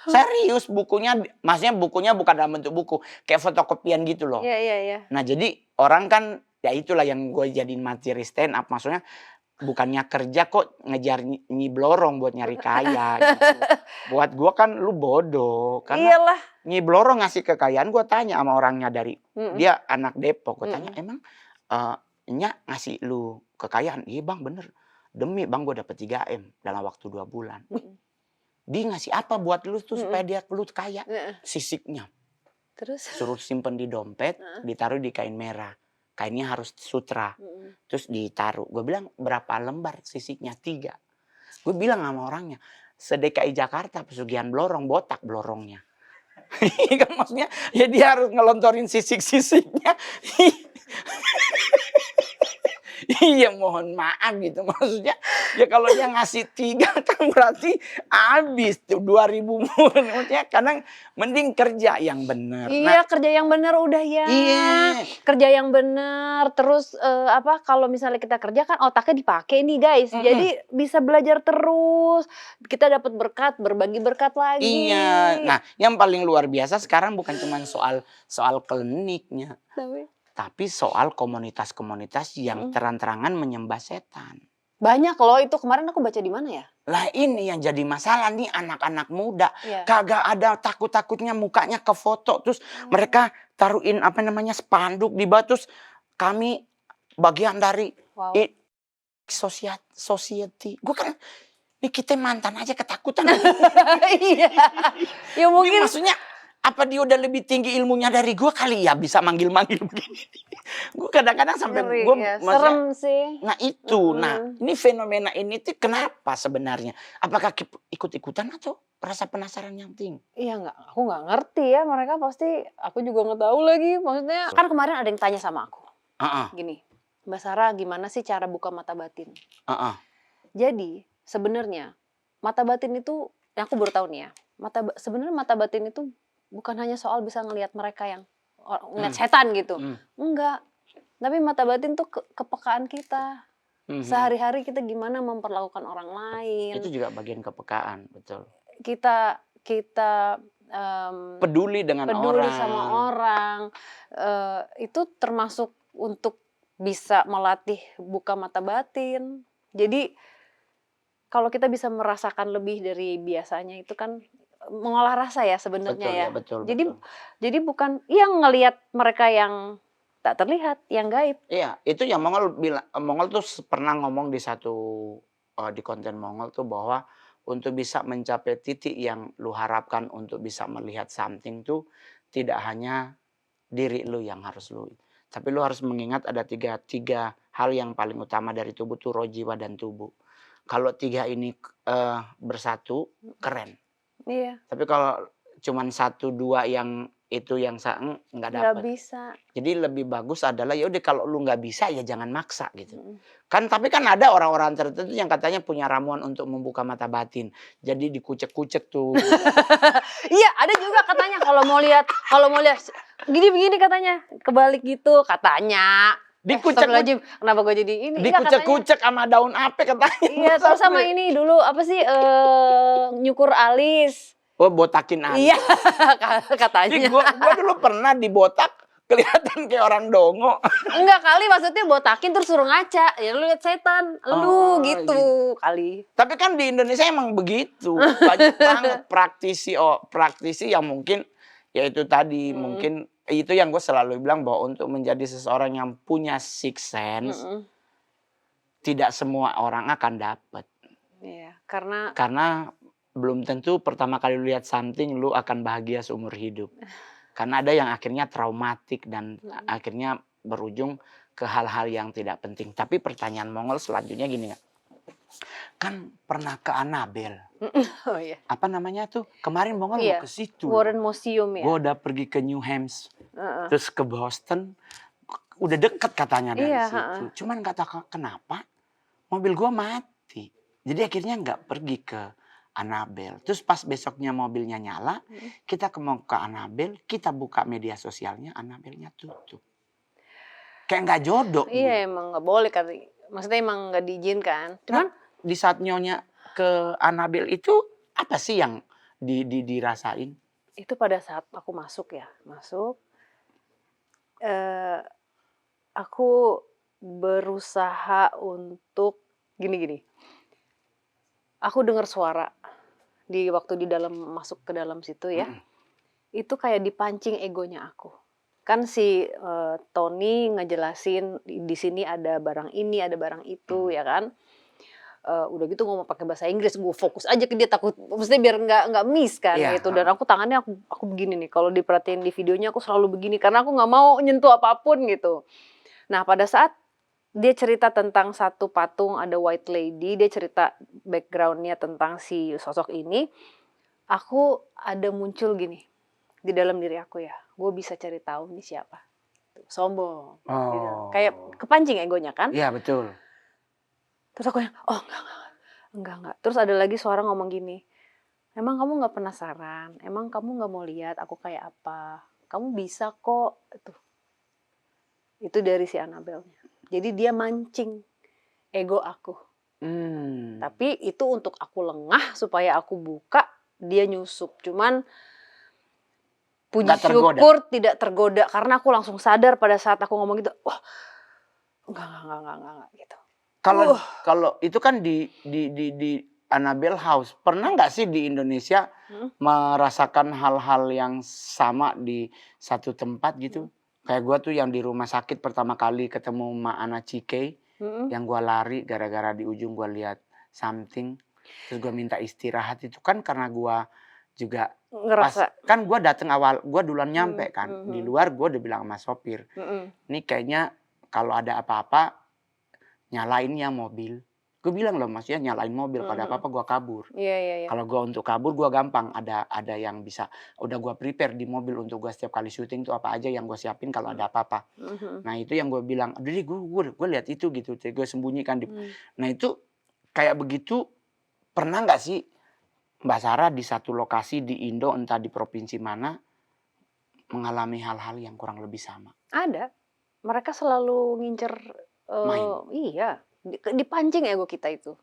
Serius bukunya, maksudnya bukunya bukan dalam bentuk buku, kayak fotokopian gitu loh. Iya. Nah jadi orang kan, ya itulah yang gue jadiin materi stand up. Maksudnya bukannya kerja kok ngejar nyiblorong buat nyari kaya gitu. Buat gue kan lu bodoh. Karena iyalah. Nyiblorong ngasih kekayaan, gue tanya sama orangnya dari, dia anak Depok. Gue tanya, emang Nyak ngasih lu kekayaan? Iya bang bener. Demi bang gue dapet 3M dalam waktu 2 bulan. Dia ngasih apa buat lu tuh supaya dia lu kaya? Sisiknya. Terus? Suruh simpen di dompet, ditaruh di kain merah. Kainnya harus sutra. Terus ditaruh. Gue bilang berapa lembar sisiknya? 3. Gue bilang sama orangnya, se-DKI Jakarta pesugihan blorong, botak blorongnya. Kan maksudnya ya dia harus ngelontorin sisik-sisiknya. Iya mohon maaf gitu, maksudnya ya kalau dia ngasih 3 kan berarti habis tuh 2.000 murni. Maksudnya kadang mending kerja yang benar. Iya, kerja yang benar udah ya. Iya. Kerja yang benar. Terus kalau misalnya kita kerja kan otaknya dipakai nih guys. Jadi bisa belajar terus. Kita dapat berkat, berbagi berkat lagi. Iya. Nah, yang paling luar biasa sekarang bukan cuma soal kliniknya. Tapi soal komunitas-komunitas yang terang-terangan menyembah setan. Banyak loh itu, kemarin aku baca di mana ya? Lah ini yang jadi masalah nih anak-anak muda. Kagak ada takut-takutnya mukanya ke foto. Terus mereka taruhin spanduk di bawah. Terus kami bagian dari society. Gue kan, ini kita mantan aja ketakutan. Iya. Ya mungkin. Ini maksudnya apa dia udah lebih tinggi ilmunya dari gue kali ya bisa manggil-manggil begini. Gue kadang-kadang sampai gue serem sih. Nah itu, ini fenomena ini tuh kenapa sebenarnya? Apakah ikut-ikutan atau rasa penasaran yang tinggi? Iya aku nggak ngerti ya, mereka pasti, aku juga nggak tahu lagi. Maksudnya kan kemarin ada yang tanya sama aku, gini, Mbak Sarah gimana sih cara buka mata batin? Jadi sebenarnya mata batin itu aku baru tahu nih ya, sebenarnya mata batin itu bukan hanya soal bisa ngelihat mereka yang ngelihat setan gitu. Enggak. Tapi mata batin tuh kepekaan kita. Sehari-hari kita gimana memperlakukan orang lain. Itu juga bagian kepekaan, betul. Kita peduli dengan peduli orang. sama orang. Itu termasuk untuk bisa melatih buka mata batin. Jadi kalau kita bisa merasakan lebih dari biasanya itu kan mengolah rasa ya sebenarnya ya. Betul, Jadi betul. jadi bukan yang ngelihat mereka yang tak terlihat, yang gaib. Iya, itu yang Mongol tuh pernah ngomong di di konten Mongol tuh bahwa untuk bisa mencapai titik yang lu harapkan untuk bisa melihat something tuh tidak hanya diri lu yang harus lu, tapi lu harus mengingat ada tiga hal yang paling utama dari tubuh tuh roh, jiwa, dan tubuh. Kalau 3 ini bersatu, keren. Iya. Tapi kalau cuman 1, 2 yang itu yang nggak Nggak dapet. bisa. Jadi lebih bagus adalah ya udah kalau lu nggak bisa ya jangan maksa gitu. Kan tapi kan ada orang-orang tertentu yang katanya punya ramuan untuk membuka mata batin. Jadi dikucek-kucek tuh. Iya, ada juga katanya kalau mau lihat gini-begini katanya, kebalik gitu katanya. Dikucek-kucek. Kenapa gue jadi ini? Dikucek-kucek sama daun ape katanya. Iya, terus sama ini dulu apa sih nyukur alis. Oh, botakin alis. Iya, katanya. Gua dulu pernah dibotak, kelihatan kayak orang dongo. Enggak kali, maksudnya botakin terus suruh ngaca. Ya lu lihat setan, lu gitu kali. Tapi kan di Indonesia emang begitu. Banyak banget praktisi yang mungkin ya itu tadi mungkin itu yang gue selalu bilang bahwa untuk menjadi seseorang yang punya sixth sense tidak semua orang akan dapat. Iya, karena belum tentu pertama kali lu lihat something lu akan bahagia seumur hidup. Karena ada yang akhirnya traumatik dan akhirnya berujung ke hal-hal yang tidak penting. Tapi pertanyaan Mongol selanjutnya gini nggak? Kan pernah ke Annabelle. Oh iya. Apa namanya tuh? Kemarin Mongol mau ke situ. Warren Museum ya. Gue udah pergi ke New Hampshire, terus ke Boston. Udah deket katanya dari situ. Cuman kata kenapa mobil gue mati. Jadi akhirnya nggak pergi ke Annabelle. Terus pas besoknya mobilnya nyala, kita mau ke Annabelle, kita buka media sosialnya, Annabelle-nya tutup. Kayak nggak jodoh. Iya emang nggak boleh kali. Maksudnya emang nggak diizinkan. Cuman di saat nyonya ke Annabelle itu apa sih yang dirasain? Itu pada saat aku masuk. Aku berusaha untuk gini. Aku dengar suara waktu masuk ke dalam situ ya. Itu kayak dipancing egonya aku. Kan si Tony ngejelasin di sini ada barang ini, ada barang itu ya kan. Udah gitu ngomong pakai bahasa Inggris, gue fokus aja ke dia, takut maksudnya biar nggak miss kan gitu. Dan aku tangannya aku begini nih, kalau diperhatiin di videonya aku selalu begini karena aku nggak mau nyentuh apapun gitu. Nah pada saat dia cerita tentang satu patung ada white lady, dia cerita backgroundnya tentang si sosok ini, aku ada muncul gini di dalam diri aku ya, gue bisa cari tahu nih siapa. Sombong, gitu. Kayak kepancing egonya kan? Iya betul. Terus aku yang, oh enggak. Terus ada lagi suara ngomong gini, emang kamu nggak penasaran? Emang kamu nggak mau lihat aku kayak apa? Kamu bisa kok. Itu dari si Annabelle-nya. Jadi dia mancing ego aku. Tapi itu untuk aku lengah supaya aku buka, dia nyusup. Cuman puji syukur tidak tergoda karena aku langsung sadar pada saat aku ngomong gitu, wah enggak gitu. Kalau itu kan di Annabelle House, pernah nggak sih di Indonesia merasakan hal-hal yang sama di satu tempat gitu? Kayak gue tuh yang di rumah sakit pertama kali ketemu Ma Ana Cike, yang gue lari gara-gara di ujung gue lihat something, terus gue minta istirahat itu kan karena gue juga ngerasa kan gue dateng awal, gue duluan nyampe kan, di luar gue udah bilang sama sopir, ini kayaknya kalau ada apa-apa nyalain ya mobil. Gue bilang loh maksudnya nyalain mobil, kalau ada apa-apa gue kabur. Iya. Kalau gue untuk kabur gue gampang, ada yang bisa, udah gue prepare di mobil untuk gue setiap kali syuting tuh apa aja yang gue siapin kalau ada apa-apa. Nah itu yang gue bilang, jadi gue lihat itu gitu, gue sembunyikan. Nah itu kayak begitu, pernah nggak sih Mbak Sarah di satu lokasi di Indo, entah di provinsi mana, mengalami hal-hal yang kurang lebih sama? Ada. Mereka selalu ngincer, Main? iya, dipancing ego kita itu.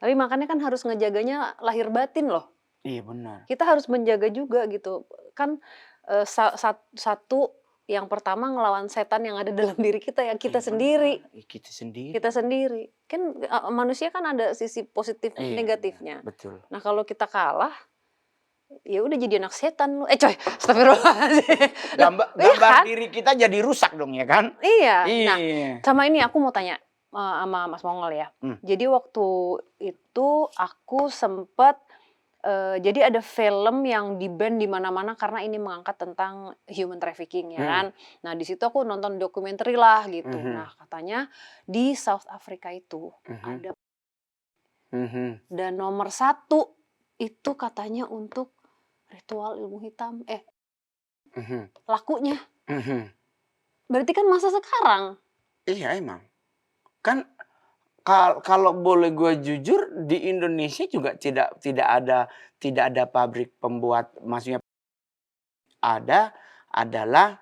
Tapi makanya kan harus ngejaganya lahir batin loh. Iya benar. Kita harus menjaga juga gitu. Kan, satu yang pertama ngelawan setan yang ada dalam diri kita ya kita Iya sendiri. benar, kita sendiri. Kita sendiri. Kan, manusia kan ada sisi positif Iya benar, negatifnya. betul. Nah kalau kita kalah, ya udah jadi anak setan lu. Coy, astagfirullahaladzim. Loh, iya Gambar kan? diri kita jadi rusak dong ya kan? Iya. Nah, Iya. sama ini aku mau tanya, sama Mas Mongol ya. Jadi waktu itu aku sempet, jadi ada film yang di-ban di mana-mana karena ini mengangkat tentang human trafficking ya kan. Nah di situ aku nonton dokumenter lah gitu. Nah katanya di South Africa itu ada dan nomor 1 itu katanya untuk ritual ilmu hitam, lakunya. Berarti kan masa sekarang. Iya emang. Kan kalau boleh gue jujur di Indonesia juga tidak ada pabrik pembuat, maksudnya adalah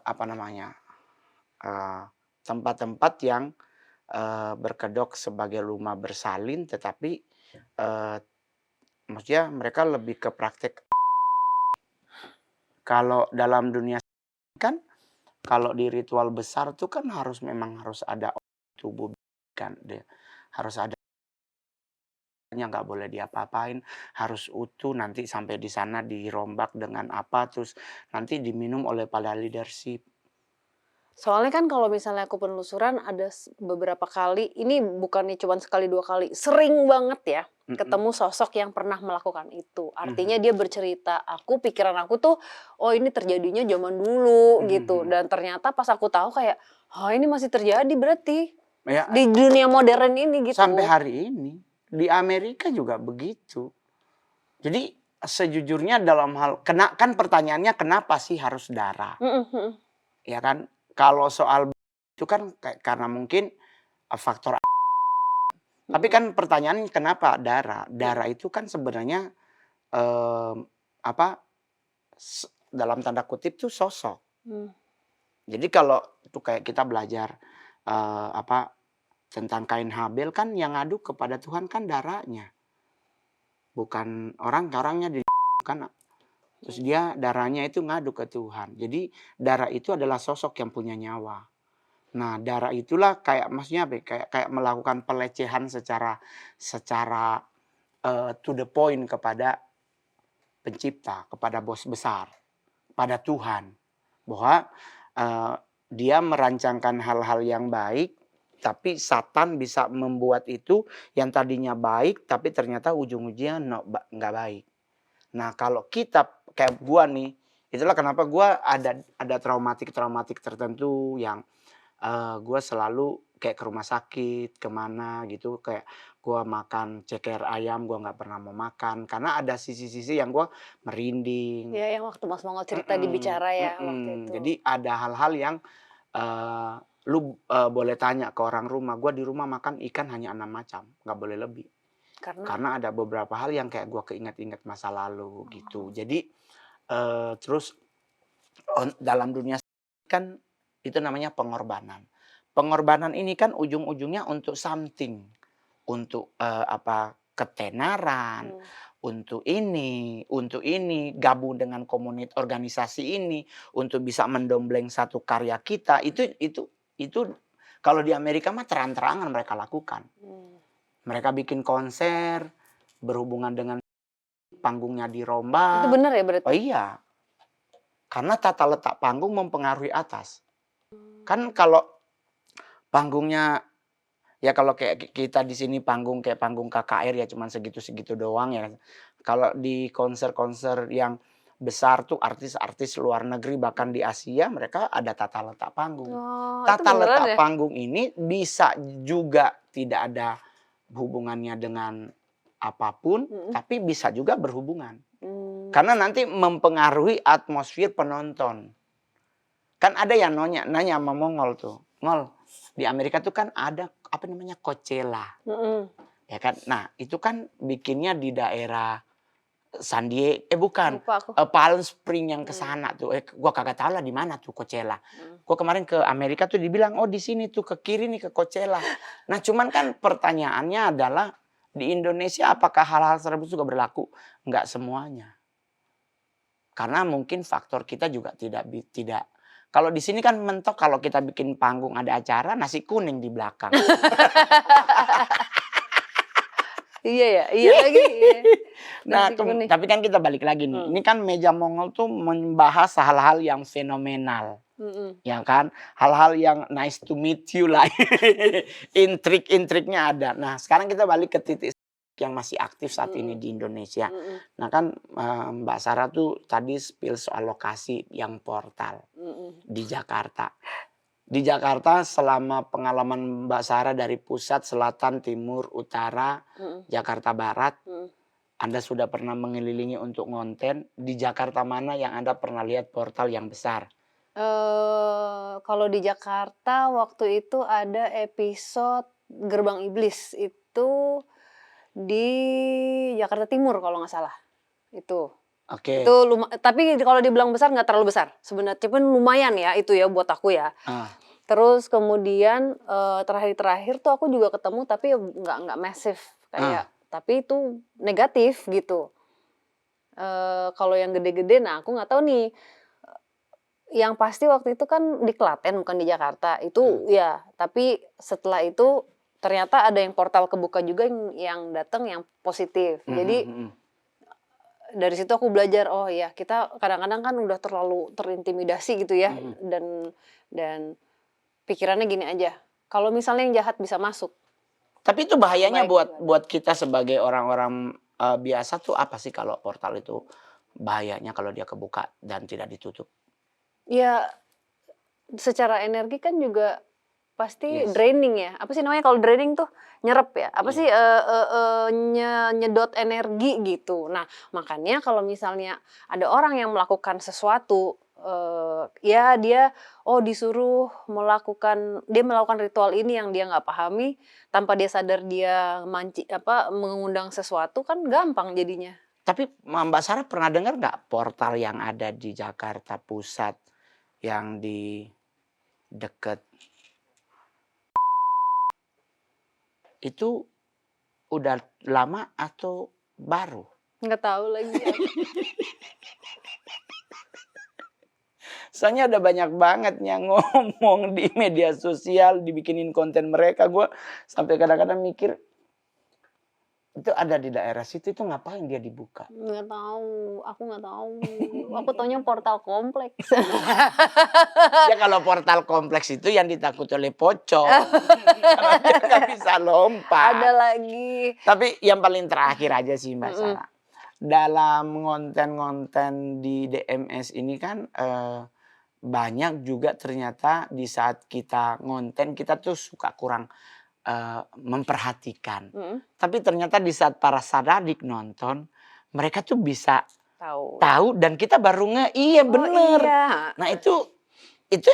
apa namanya, tempat-tempat yang berkedok sebagai rumah bersalin, tetapi maksudnya mereka lebih ke praktek. Kalau dalam dunia kan, kalau di ritual besar tuh kan memang harus ada tubuh kan, harus ada, nggak boleh diapa-apain, harus utuh, nanti sampai di sana dirombak dengan apa, terus nanti diminum oleh para leadership. Soalnya kan kalau misalnya aku penelusuran ada beberapa kali, ini bukannya cuma sekali 2 kali, sering banget ya ketemu sosok yang pernah melakukan itu. Artinya dia bercerita, pikiran aku tuh, oh ini terjadinya zaman dulu gitu. Dan ternyata pas aku tahu kayak, oh ini masih terjadi berarti Ya, di dunia modern ini gitu. sampai hari ini di Amerika juga begitu. Jadi sejujurnya dalam hal kan pertanyaannya kenapa sih harus darah? Ya kan? Kalau soal itu kan karena mungkin faktor. Tapi kan pertanyaannya kenapa darah? Darah itu kan sebenarnya apa, dalam tanda kutip tuh sosok. Jadi kalau itu kayak kita belajar apa tentang Kain Habel kan yang ngadu kepada Tuhan kan darahnya. Bukan orangnya kan. Terus dia darahnya itu ngadu ke Tuhan. Jadi darah itu adalah sosok yang punya nyawa. Nah, darah itulah kayak maksudnya apa? Kayak melakukan pelecehan secara to the point kepada pencipta, kepada bos besar, pada Tuhan. Bahwa dia merancangkan hal-hal yang baik, tapi Satan bisa membuat itu yang tadinya baik, tapi ternyata ujung-ujungnya nggak baik. Nah, kalau kita kayak gua nih, itulah kenapa gua ada traumatik tertentu yang gua selalu kayak ke rumah sakit, kemana gitu, kayak gua makan ceker ayam, gua nggak pernah mau makan, karena ada sisi-sisi yang gua merinding. Ya yang waktu Mas Mongol cerita di Bicara ya waktu itu. Jadi ada hal-hal yang lu boleh tanya ke orang rumah, gua di rumah makan ikan hanya 6 macam, nggak boleh lebih. Karena ada beberapa hal yang kayak gua keinget-inget masa lalu gitu. Jadi terus dalam dunia kan itu namanya pengorbanan. Pengorbanan ini kan ujung-ujungnya untuk something, untuk ketenaran, untuk ini, gabung dengan komunitas organisasi ini, untuk bisa mendompleng satu karya kita. Itu kalau di Amerika mah terang-terangan mereka lakukan. Mereka bikin konser berhubungan dengan panggungnya dirombak. Itu benar ya berarti? Oh iya. Karena tata letak panggung mempengaruhi atas. Kan kalau panggungnya, ya kalau kayak kita di sini panggung kayak panggung KKR ya cuman segitu-segitu doang ya. Kalau di konser-konser yang besar tuh artis-artis luar negeri bahkan di Asia mereka ada tata letak panggung. Tata letak panggung ini bisa juga tidak ada hubungannya dengan apapun, tapi bisa juga berhubungan. Karena nanti mempengaruhi atmosfer penonton. Kan ada yang nanya sama Mongol tuh, Ngol, di Amerika tuh kan ada apa namanya Coachella. ya kan. Nah itu kan bikinnya di daerah San Diego, bukan, Lupa aku. Palm Spring yang ke sana tuh. Gua kagak tahu lah di mana tuh Coachella. Hmm. Gua kemarin ke Amerika tuh dibilang, "Oh di sini tuh ke kiri nih ke Coachella." Nah cuman kan pertanyaannya adalah di Indonesia apakah hal-hal tersebut juga berlaku? Enggak semuanya. Karena mungkin faktor kita juga tidak. Kalau di sini kan mentok kalau kita bikin panggung ada acara nasi kuning di belakang. Iya ya, iya lagi. Iya. Nah, Nasi kuning. tapi kan kita balik lagi nih. Ini kan meja Mongol tuh membahas hal-hal yang fenomenal. Ya kan? Hal-hal yang nice to meet you lah. Intrik-intriknya ada. Nah, sekarang kita balik ke titik yang masih aktif saat ini di Indonesia. Nah kan Mbak Sarah tuh tadi spill soal lokasi yang portal di Jakarta. Di Jakarta selama pengalaman Mbak Sarah dari pusat, selatan, timur, utara, Jakarta Barat, Anda sudah pernah mengelilingi untuk ngonten. Di Jakarta mana yang Anda pernah lihat portal yang besar? Kalau di Jakarta waktu itu ada episode Gerbang Iblis itu di Jakarta Timur kalau nggak salah. Itu. Oke. Itu tapi kalau dibilang besar nggak terlalu besar sebenarnya, cuman lumayan ya itu ya buat aku ya. Terus kemudian terakhir tuh aku juga ketemu tapi nggak masif kayak, tapi itu negatif gitu. Kalau yang gede-gede, nah aku nggak tahu nih. Yang pasti waktu itu kan di Klaten bukan di Jakarta itu ya, tapi setelah itu ternyata ada yang portal kebuka juga yang datang yang positif. Jadi dari situ aku belajar, oh ya kita kadang-kadang kan udah terlalu terintimidasi gitu ya, dan pikirannya gini aja, kalau misalnya yang jahat bisa masuk. Tapi itu bahayanya buat kita sebagai orang-orang biasa tuh apa sih kalau portal itu bahayanya kalau dia kebuka dan tidak ditutup? Ya, secara energi kan juga pasti draining ya. Apa sih namanya kalau draining tuh? Nyerap ya. Apa sih nyedot energi gitu. Nah, makanya kalau misalnya ada orang yang melakukan sesuatu, ya dia disuruh melakukan ritual ini yang dia nggak pahami, tanpa dia sadar dia mengundang sesuatu kan gampang jadinya. Tapi Mbak Sarah pernah dengar nggak portal yang ada di Jakarta Pusat yang di deket itu udah lama atau baru? Nggak tahu lagi. Soalnya ada banyak banget yang ngomong di media sosial, dibikinin konten mereka. Gue sampai kadang-kadang mikir, itu ada di daerah situ, itu ngapain dia dibuka? Nggak tahu, aku nggak tahu. Aku taunya portal kompleks. Ya kalau portal kompleks itu yang ditakut oleh pocong. Karena dia nggak bisa lompat. Ada lagi. Tapi yang paling terakhir aja sih Mbak Sarah. Dalam konten-konten di DMS ini kan banyak juga ternyata di saat kita ngonten kita tuh suka kurang memperhatikan. Tapi ternyata di saat para sadadik nonton, mereka tuh bisa tahu dan kita baru iya bener. Iya. Nah itu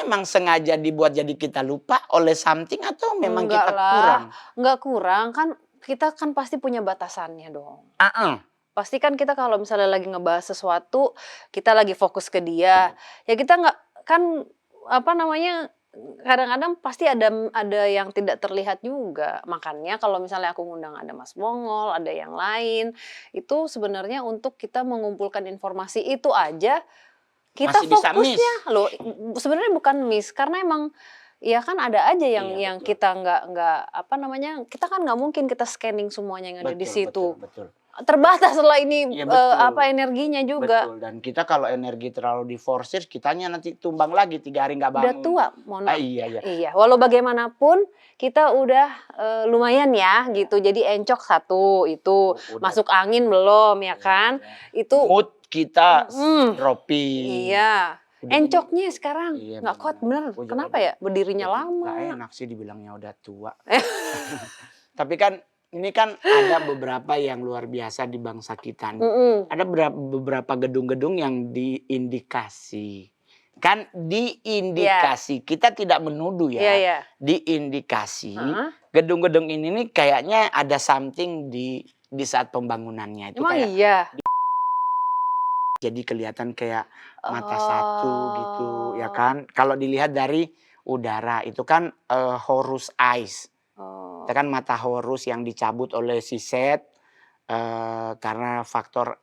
emang sengaja dibuat jadi kita lupa oleh something atau memang kita kurang? Enggak kurang, kan kita kan pasti punya batasannya dong. Pasti kan kita kalau misalnya lagi ngebahas sesuatu, kita lagi fokus ke dia, ya kita nggak kan kadang-kadang pasti ada yang tidak terlihat juga. Makanya kalau misalnya aku ngundang ada Mas Mongol, ada yang lain, itu sebenarnya untuk kita mengumpulkan informasi itu aja kita masih bisa fokusnya loh. Sebenarnya bukan miss karena emang ya kan ada aja yang kita nggak kita kan nggak mungkin kita scanning semuanya yang ada di situ. Betul. Terbatas lah ini energinya juga. Betul. Dan kita kalau energi terlalu diforsir, kitanya nanti tumbang lagi 3 hari nggak bangun. Udah tua, mohon maaf. Iya. Walau bagaimanapun kita udah lumayan ya gitu. Jadi encok 1 itu masuk angin belum ya kan? Itu mood kita dropping. Iya. Encoknya sekarang nggak kuat bener. Kenapa ya? Berdirinya lama. Gak enak sih dibilangnya udah tua. Tapi kan ini kan ada beberapa yang luar biasa di bangsa kita. Ada beberapa gedung-gedung yang diindikasi Kan diindikasi, kita tidak menuduh Iya, ya. iya. Diindikasi Heeh. gedung-gedung ini nih kayaknya ada something di saat pembangunannya itu Emang kayak iya? jadi kelihatan kayak mata satu gitu ya Oh. kan. Kalau dilihat dari udara itu kan Horus Eyes. Oh. Itu kan mata Horus yang dicabut oleh si Set karena faktor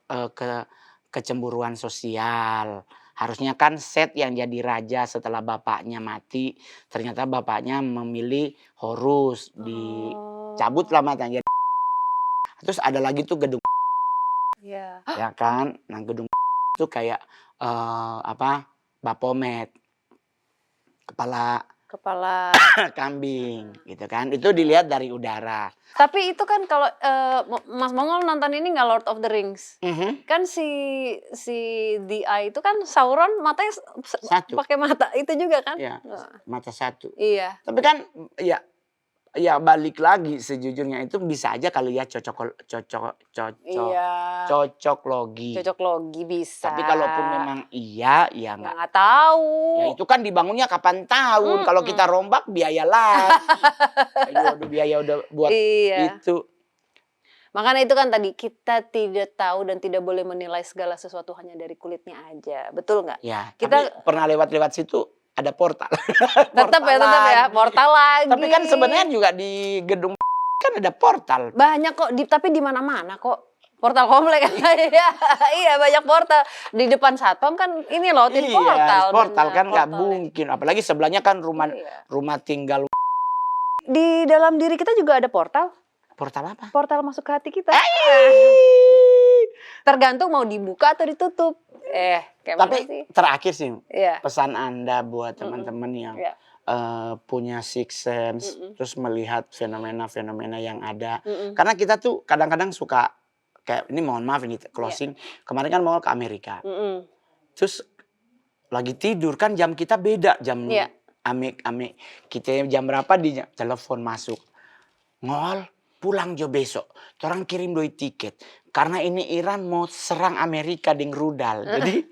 kecemburuan sosial. Harusnya kan Set yang jadi raja setelah bapaknya mati. Ternyata bapaknya memilih Horus, dicabut lah matanya. Terus ada lagi tuh gedung Iya. ya kan. Nah gedung itu kayak Baphomet, kepala Kepala. kambing gitu kan. Itu dilihat dari udara. Tapi itu kan kalau Mas Mongol nonton ini nggak Lord of the Rings? Kan si The Eye itu kan Sauron matanya Satu. pakai mata itu juga kan? Ya, mata satu. Iya. Tapi kan ya balik lagi sejujurnya itu bisa aja kali ya cocok Iya. logi. Cocok logi bisa. Tapi kalaupun memang iya, ya Ya nggak. nggak tahu. Ya itu kan dibangunnya kapan tahun. Kalau kita rombak biaya lah. Aduh, biaya udah buat Iya. itu. Makanya itu kan tadi kita tidak tahu dan tidak boleh menilai segala sesuatu hanya dari kulitnya aja, betul nggak? Ya, Kita tapi pernah lewat situ ada portal. tetap ya, portal lagi. Tapi kan sebenarnya juga di gedung kan ada portal. Banyak kok, tapi di mana-mana kok. Portal komplek. Iya, banyak portal. Di depan Satpam kan ini loh, portal. Portal kan nggak mungkin. Apalagi sebelahnya kan rumah tinggal. Di dalam diri kita juga ada portal. Portal apa? Portal masuk ke hati kita. Tergantung mau dibuka atau ditutup. Kayak Tapi mana sih? terakhir sih, Iya. pesan Anda buat teman-teman yang Iya. punya sixth sense, terus melihat fenomena-fenomena yang ada. Mm-mm. Karena kita tuh kadang-kadang suka kayak ini, mohon maaf ini closing. Kemarin kan mau ke Amerika. Mm-mm. Terus lagi tidur kan jam kita beda, jam Iya. ame kita jam berapa di telepon masuk. Ngol, pulang jo besok. Orang kirim doi tiket. Karena ini Iran mau serang Amerika dengan rudal. Jadi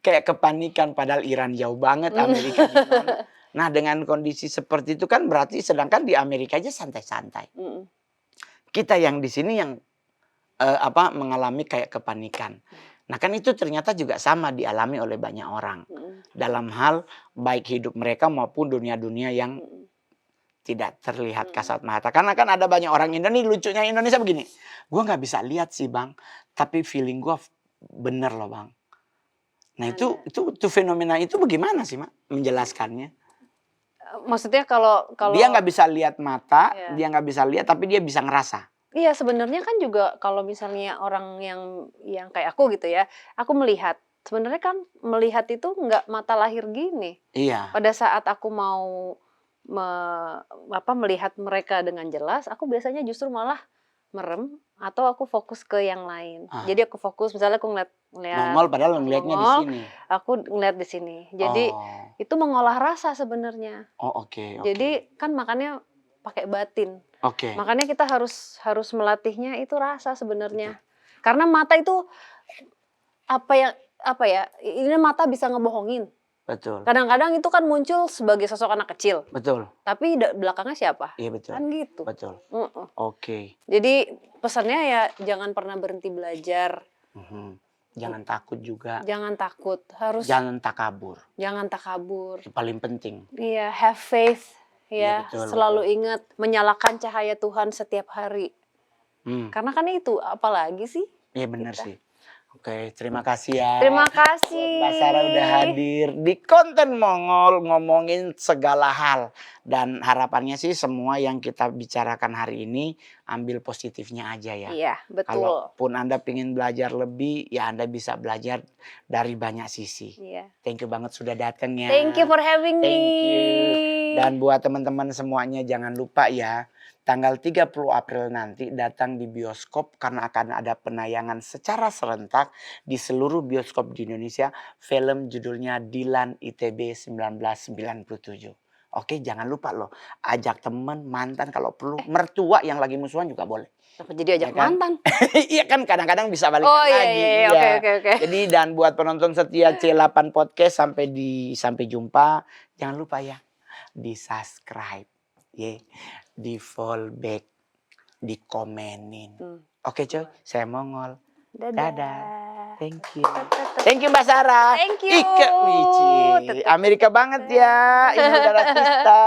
kayak kepanikan padahal Iran jauh banget, Amerika di sana. Nah, dengan kondisi seperti itu kan berarti sedangkan di Amerika aja santai-santai. Kita yang di sini yang mengalami kayak kepanikan. Nah, kan itu ternyata juga sama dialami oleh banyak orang. Dalam hal baik hidup mereka maupun dunia-dunia yang tidak terlihat kasat mata. Karena kan ada banyak orang Indonesia, lucunya Indonesia begini. Gue nggak bisa lihat sih bang, tapi feeling gue bener loh bang. Nah itu fenomena itu bagaimana sih mak menjelaskannya? Maksudnya kalau Dia nggak bisa lihat mata, dia nggak bisa lihat, tapi dia bisa ngerasa. Iya sebenarnya kan juga kalau misalnya orang yang kayak aku gitu ya, aku melihat. Sebenarnya kan melihat itu nggak mata lahir gini. Iya. Pada saat aku mau melihat mereka dengan jelas, aku biasanya justru malah merem atau aku fokus ke yang lain. Jadi aku fokus, misalnya aku ngeliat Nongol padahal ngelihatnya di sini. Aku ngeliat di sini. Jadi itu mengolah rasa sebenarnya. Oh oke. Jadi kan makannya pakai batin. Oke. Makanya kita harus melatihnya itu rasa sebenarnya. Karena mata itu apa ya? Ini mata bisa ngebohongin. Betul. Kadang-kadang itu kan muncul sebagai sosok anak kecil. Betul. Tapi belakangnya siapa? Iya betul. Kan gitu. Betul. Oke. Jadi pesannya ya jangan pernah berhenti belajar. Jangan takut juga. Jangan takut. Jangan takabur. Jangan takabur. Itu paling penting. Iya, have faith. Ya, betul, selalu ingat menyalakan cahaya Tuhan setiap hari. Karena kan itu, apalagi sih? Iya benar sih. Oke, terima kasih ya. Terima kasih. Mbak Sarah udah hadir di konten Mongol ngomongin segala hal. Dan harapannya sih semua yang kita bicarakan hari ini ambil positifnya aja ya. Iya, betul. Kalaupun Anda pengen belajar lebih, ya Anda bisa belajar dari banyak sisi. Iya. Thank you banget sudah datang ya. Thank you for having me. Thank you. Dan buat teman-teman semuanya jangan lupa ya. Tanggal 30 April nanti datang di bioskop karena akan ada penayangan secara serentak di seluruh bioskop di Indonesia. Film judulnya Dilan ITB 1997. Oke, jangan lupa loh, ajak temen, mantan kalau perlu, mertua yang lagi musuhan juga boleh. Kenapa jadi Ya ajak kan? mantan? Iya kan kadang-kadang bisa balikan Oh, iya lagi. iya iya, Iya. oke oke oke. Jadi dan buat penonton setia C8 Podcast sampai jumpa. Jangan lupa ya, di-subscribe, ye, di-follow back, dikomenin. Oke coy, saya Mongol. Dadah. Thank you. Thank you Mbak Sarah. Thank you. Ika Wici. Amerika banget ya. Ini udara kita.